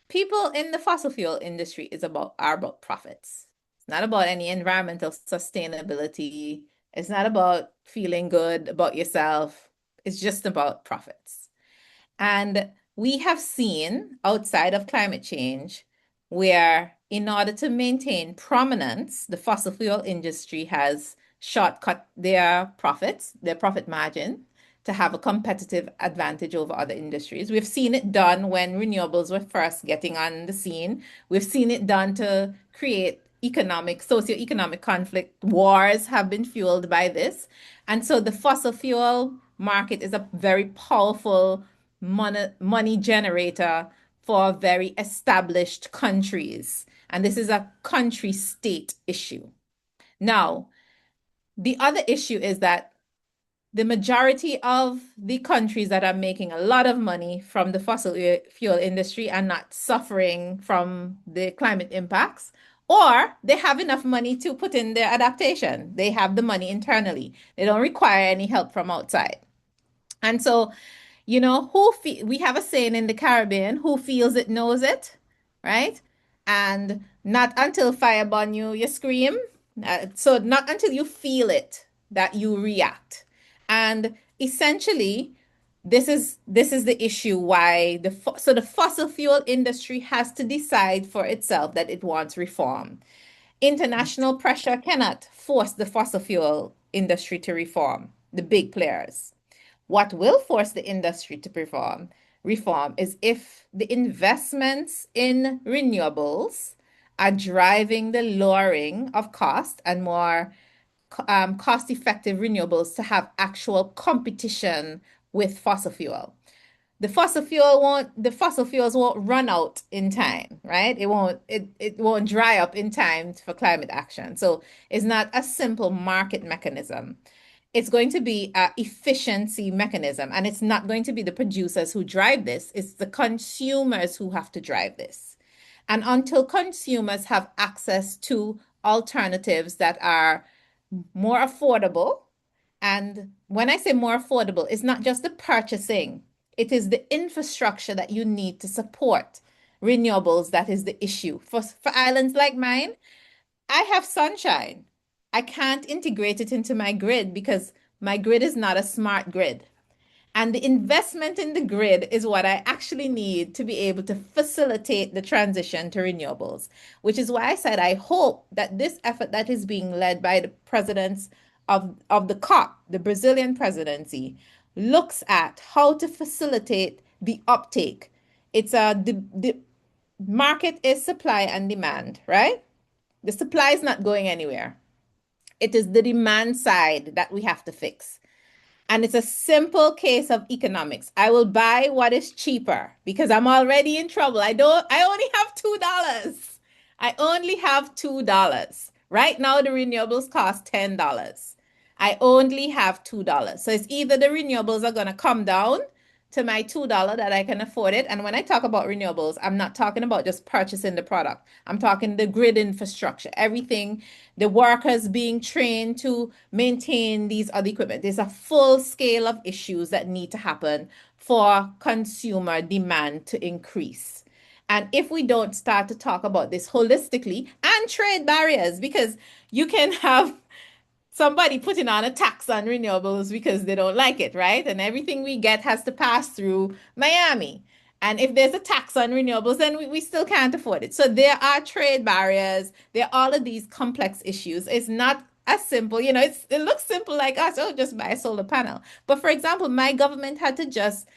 People in the fossil fuel industry are about profits. It's not about any environmental sustainability. It's not about feeling good about yourself. It's just about profits. And we have seen outside of climate change where in order to maintain prominence, the fossil fuel industry has shortcut their profits, their profit margin, to have a competitive advantage over other industries. We've seen it done when renewables were first getting on the scene. We've seen it done to create socioeconomic conflict. Wars have been fueled by this. And so the fossil fuel market is a very powerful money generator for very established countries. And this is a country state issue. Now, the other issue is that the majority of the countries that are making a lot of money from the fossil fuel industry are not suffering from the climate impacts, or they have enough money to put in their adaptation. They have the money internally. They don't require any help from outside. And so, we have a saying in the Caribbean, who feels it knows it, right? And not until fire burn you, you scream. So not until you feel it that you react. And essentially, this is the issue why the fossil fuel industry has to decide for itself that it wants reform. International pressure cannot force the fossil fuel industry to reform, the big players. What will force the industry to reform is if the investments in renewables are driving the lowering of cost and more cost-effective renewables to have actual competition with fossil fuel. the fossil fuels won't run out in time, right? It won't dry up in time for climate action. So it's not a simple market mechanism. It's going to be an efficiency mechanism, and it's not going to be the producers who drive this, it's the consumers who have to drive this. And until consumers have access to alternatives that are more affordable, and when I say more affordable, it's not just the purchasing, it is the infrastructure that you need to support renewables that is the issue. For islands like mine, I have sunshine. I can't integrate it into my grid because my grid is not a smart grid. And the investment in the grid is what I actually need to be able to facilitate the transition to renewables, which is why I said I hope that this effort that is being led by the presidents of the COP, the Brazilian presidency, looks at how to facilitate the uptake. The market is supply and demand, right? The supply is not going anywhere. It is the demand side that we have to fix. And it's a simple case of economics. I will buy what is cheaper because I'm already in trouble. I only have $2. I only have $2. Right now, the renewables cost $10. I only have $2. So it's either the renewables are going to come down to my $2 that I can afford it. And when I talk about renewables, I'm not talking about just purchasing the product. I'm talking the grid infrastructure, everything, the workers being trained to maintain these other equipment. There's a full scale of issues that need to happen for consumer demand to increase. And if we don't start to talk about this holistically and trade barriers, because you can have somebody putting on a tax on renewables because they don't like it, right? And everything we get has to pass through Miami. And if there's a tax on renewables, then we still can't afford it. So there are trade barriers. There are all of these complex issues. It's not as simple, it looks simple like us, oh, just buy a solar panel. But for example, my government had to just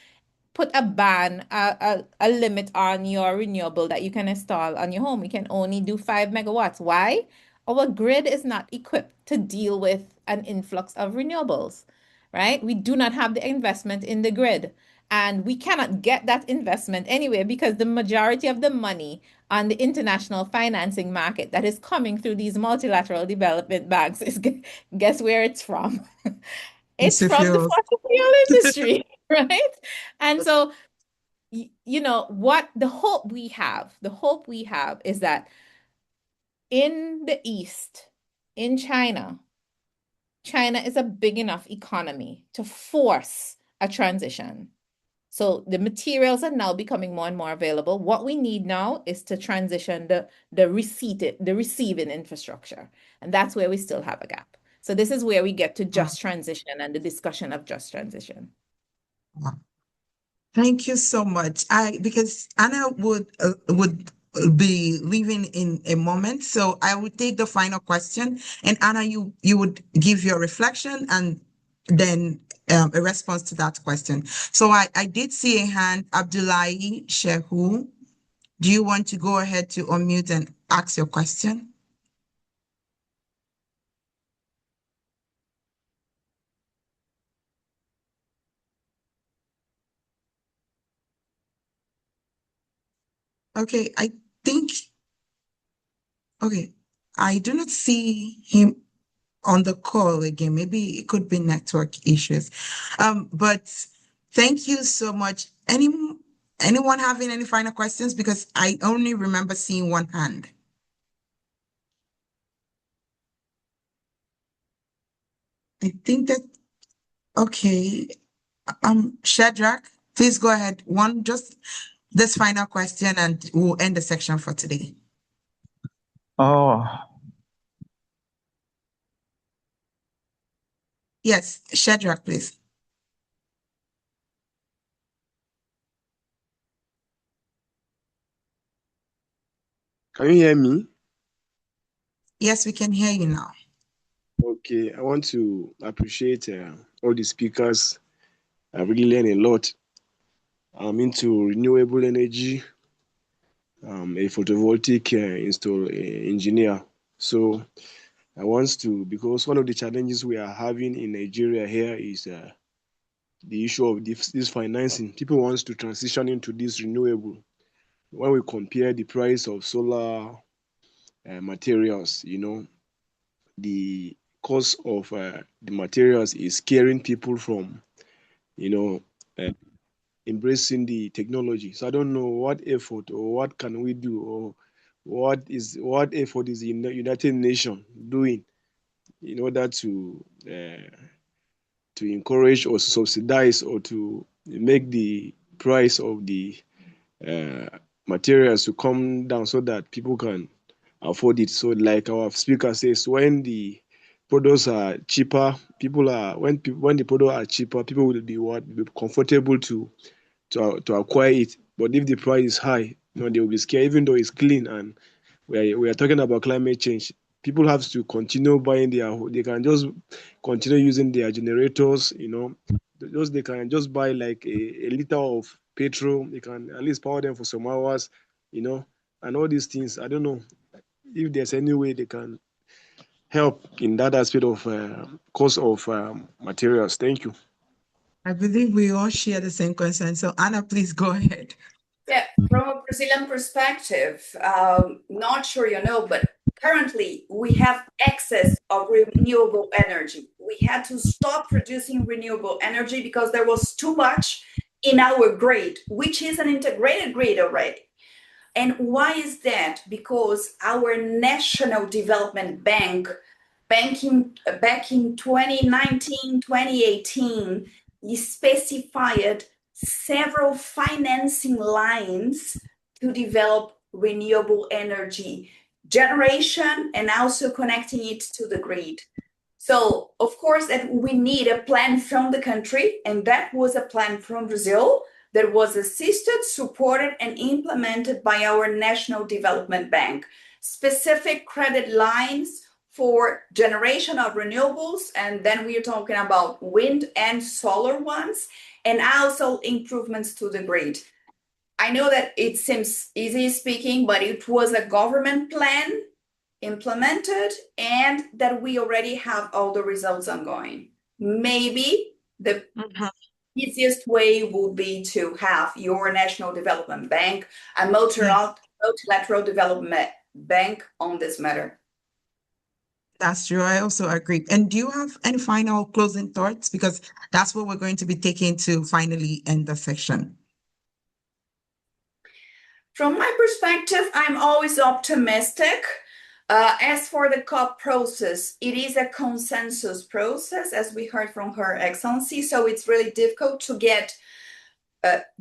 put a ban, a limit on your renewable that you can install on your home. You can only do 5 megawatts. Why? Our grid is not equipped to deal with an influx of renewables, right? We do not have the investment in the grid. And we cannot get that investment anyway because the majority of the money on the international financing market that is coming through these multilateral development banks is, guess where it's from? It's Fossil from the fuels. fossil fuel industry, right? And so, what the hope we have is that in the East, in China is a big enough economy to force a transition. So the materials are now becoming more and more available. What we need now is to transition the receiving infrastructure. And that's where we still have a gap. So this is where we get to just transition and the discussion of just transition. Thank you so much. Because Anna would be leaving in a moment, so I would take the final question, and Anna, you would give your reflection and then a response to that question. So I did see a hand, Abdullahi Shehu. Do you want to go ahead to unmute and ask your question? Okay, okay, I do not see him on the call again. Maybe it could be network issues. But thank you so much. Anyone having any final questions? Because I only remember seeing one hand. I think that, okay. Shadrach, please go ahead. Just this final question and we'll end the section for today. Oh, Yes, Shadrach, please. Can you hear me? Yes, we can hear you now. Okay, I want to appreciate all the speakers. I really learned a lot. I'm into renewable energy, a photovoltaic engineer. So I want to, because one of the challenges we are having in Nigeria here is the issue of this financing. People want to transition into this renewable. When we compare the price of solar materials, the cost of the materials is scaring people from, uh, embracing the technology. So I don't know what effort or what can we do, or what effort is the United Nations doing in order to encourage or subsidize or to make the price of the uh, materials to come down so that people can afford it. So, like our speaker says, when the products are cheaper, when the products are cheaper, people will be comfortable to acquire it. But if the price is high, they will be scared, even though it's clean. And we are talking about climate change. People have to continue buying they can just continue using their generators, they can just buy like a liter of petrol. They can at least power them for some hours, and all these things. I don't know if there's any way they can help in that aspect of cost of materials. Thank you. I believe we all share the same concern. So Anna, please go ahead. Yeah, from a Brazilian perspective, not sure but currently we have excess of renewable energy. We had to stop producing renewable energy because there was too much in our grid, which is an integrated grid already. And why is that? Because our National Development Bank, back in 2019, 2018, specified several financing lines to develop renewable energy generation and also connecting it to the grid. So, of course, that we need a plan from the country, and that was a plan from Brazil that was assisted, supported, and implemented by our National Development Bank. Specific credit lines for generation of renewables, and then we are talking about wind and solar ones, and also improvements to the grid. I know that it seems easy speaking, but it was a government plan implemented and that we already have all the results ongoing. Maybe the easiest way would be to have your National Development Bank, a multilateral development bank on this matter. That's true. I also agree. And do you have any final closing thoughts? Because that's what we're going to be taking to finally end the section. From my perspective, I'm always optimistic. As for the COP process, it is a consensus process, as we heard from Her Excellency. So it's really difficult to get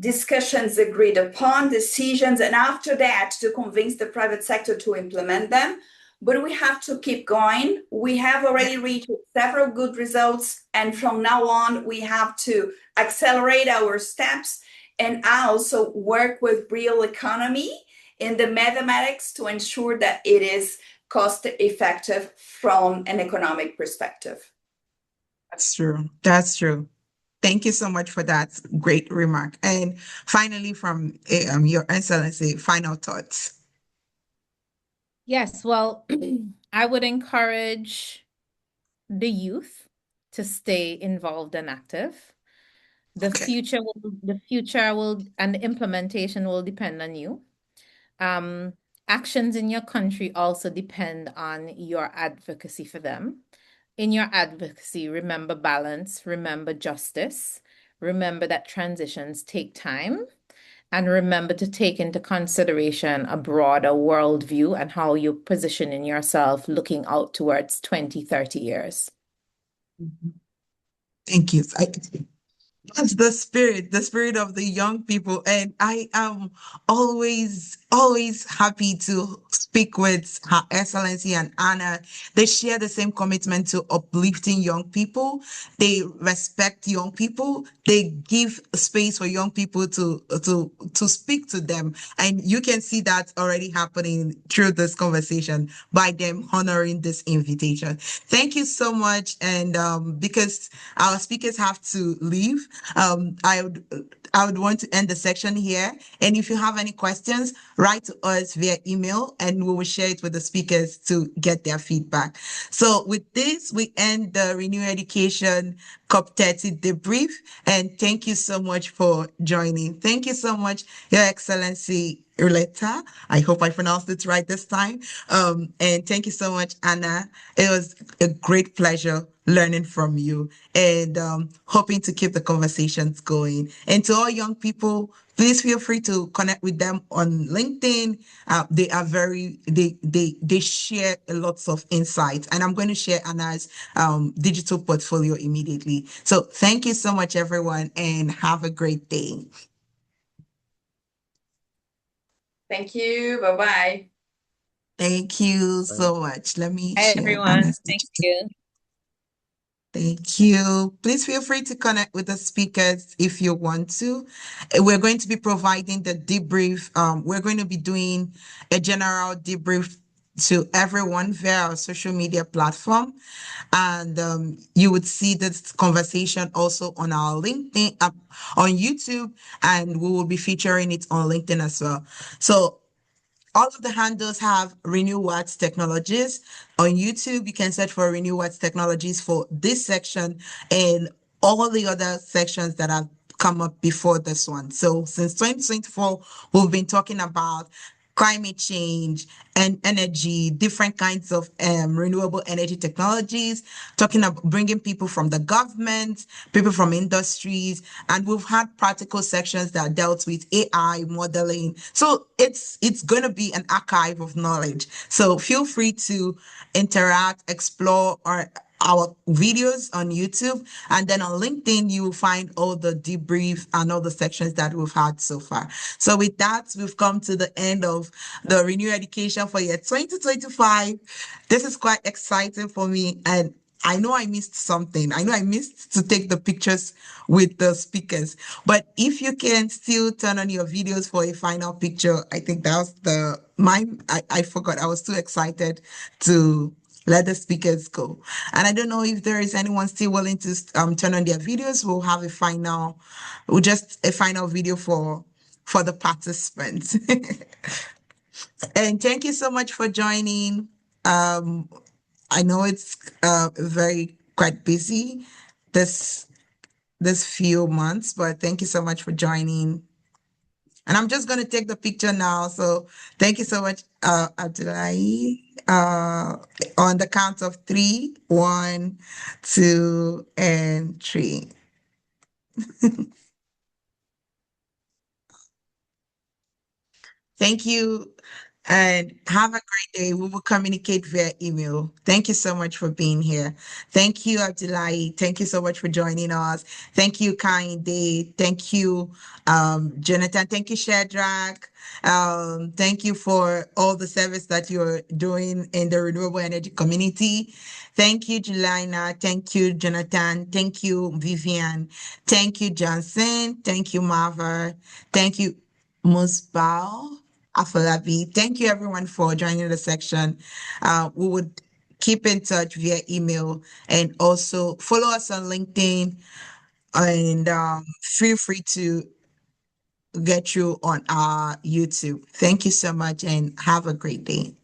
discussions agreed upon, decisions, and after that to convince the private sector to implement them. But we have to keep going. We have already reached several good results, and from now on, we have to accelerate our steps and also work with real economy in the mathematics to ensure that it is cost effective from an economic perspective. That's true. That's true. Thank you so much for that great remark. And finally, from Your Excellency, final thoughts. Yes, well, I would encourage the youth to stay involved and active. The future will, and the implementation will depend on you. Actions in your country also depend on your advocacy for them. In your advocacy, remember balance, remember justice, remember that transitions take time, and remember to take into consideration a broader worldview and how you position in yourself looking out towards 20, 30 years. Thank you. That's the spirit of the young people. And I am always happy to speak with Her Excellency and Anna. They share the same commitment to uplifting young people. They respect young people. They give space for young people to speak to them. And you can see that already happening through this conversation by them honoring this invitation. Thank you so much. And because our speakers have to leave, I would want to end the section here. And if you have any questions, write to us via email and we will share it with the speakers to get their feedback. So with this, we end the Renew Education COP30 debrief. And thank you so much for joining. Thank you so much, Your Excellency Uleta. I hope I pronounced it right this time. And thank you so much, Anna. It was a great pleasure learning from you and hoping to keep the conversations going. And to all young people, please feel free to connect with them on LinkedIn. They are they share a lots of insights. And I'm going to share Anna's digital portfolio immediately. So thank you so much, everyone, and have a great day. Thank you. Bye-bye. Thank you so much. Let me Hi, share everyone. Anna's Thank digital. you. Thank you. Please feel free to connect with the speakers if you want to. We're going to be providing the debrief. We're going to be doing a general debrief to everyone via our social media platform. And you would see this conversation also on our LinkedIn, on YouTube, and we will be featuring it on LinkedIn as well. So all of the handles have Renew Watts Technologies. On YouTube, you can search for Renew Watts Technologies for this section and all the other sections that have come up before this one. So since 2024, we've been talking about climate change and energy, different kinds of renewable energy technologies, talking about bringing people from the government, people from industries, and we've had practical sections that dealt with AI modeling. So it's going to be an archive of knowledge. So feel free to interact, explore, or our videos on YouTube. And then on LinkedIn, you will find all the debrief and all the sections that we've had so far. So with that, we've come to the end of the Renew Education for year 2025. This is quite exciting for me. And I know I missed something. I know I missed to take the pictures with the speakers. But if you can still turn on your videos for a final picture, I think that was I forgot. I was too excited to let the speakers go. And I don't know if there is anyone still willing to turn on their videos. We'll just a final video for the participants. And thank you so much for joining. Um, I know it's very quite busy this few months, but thank you so much for joining. And I'm just going to take the picture now. So thank you so much, Abdullahi. On the count of 3, 1, 2, and 3. Thank you and have a great day. We will communicate via email. Thank you so much for being here. Thank you, Abdullahi. Thank you so much for joining us. Thank you, Kainde. Thank you, Jonathan. Thank you, Shadrach. Thank you for all the service that you're doing in the renewable energy community. Thank you, Julina. Thank you, Jonathan. Thank you, Vivian. Thank you, Johnson. Thank you, Marva. Thank you, Musbao. Afolabi. Thank you everyone for joining the section. We would keep in touch via email and also follow us on LinkedIn and feel free to get you on our YouTube. Thank you so much and have a great day.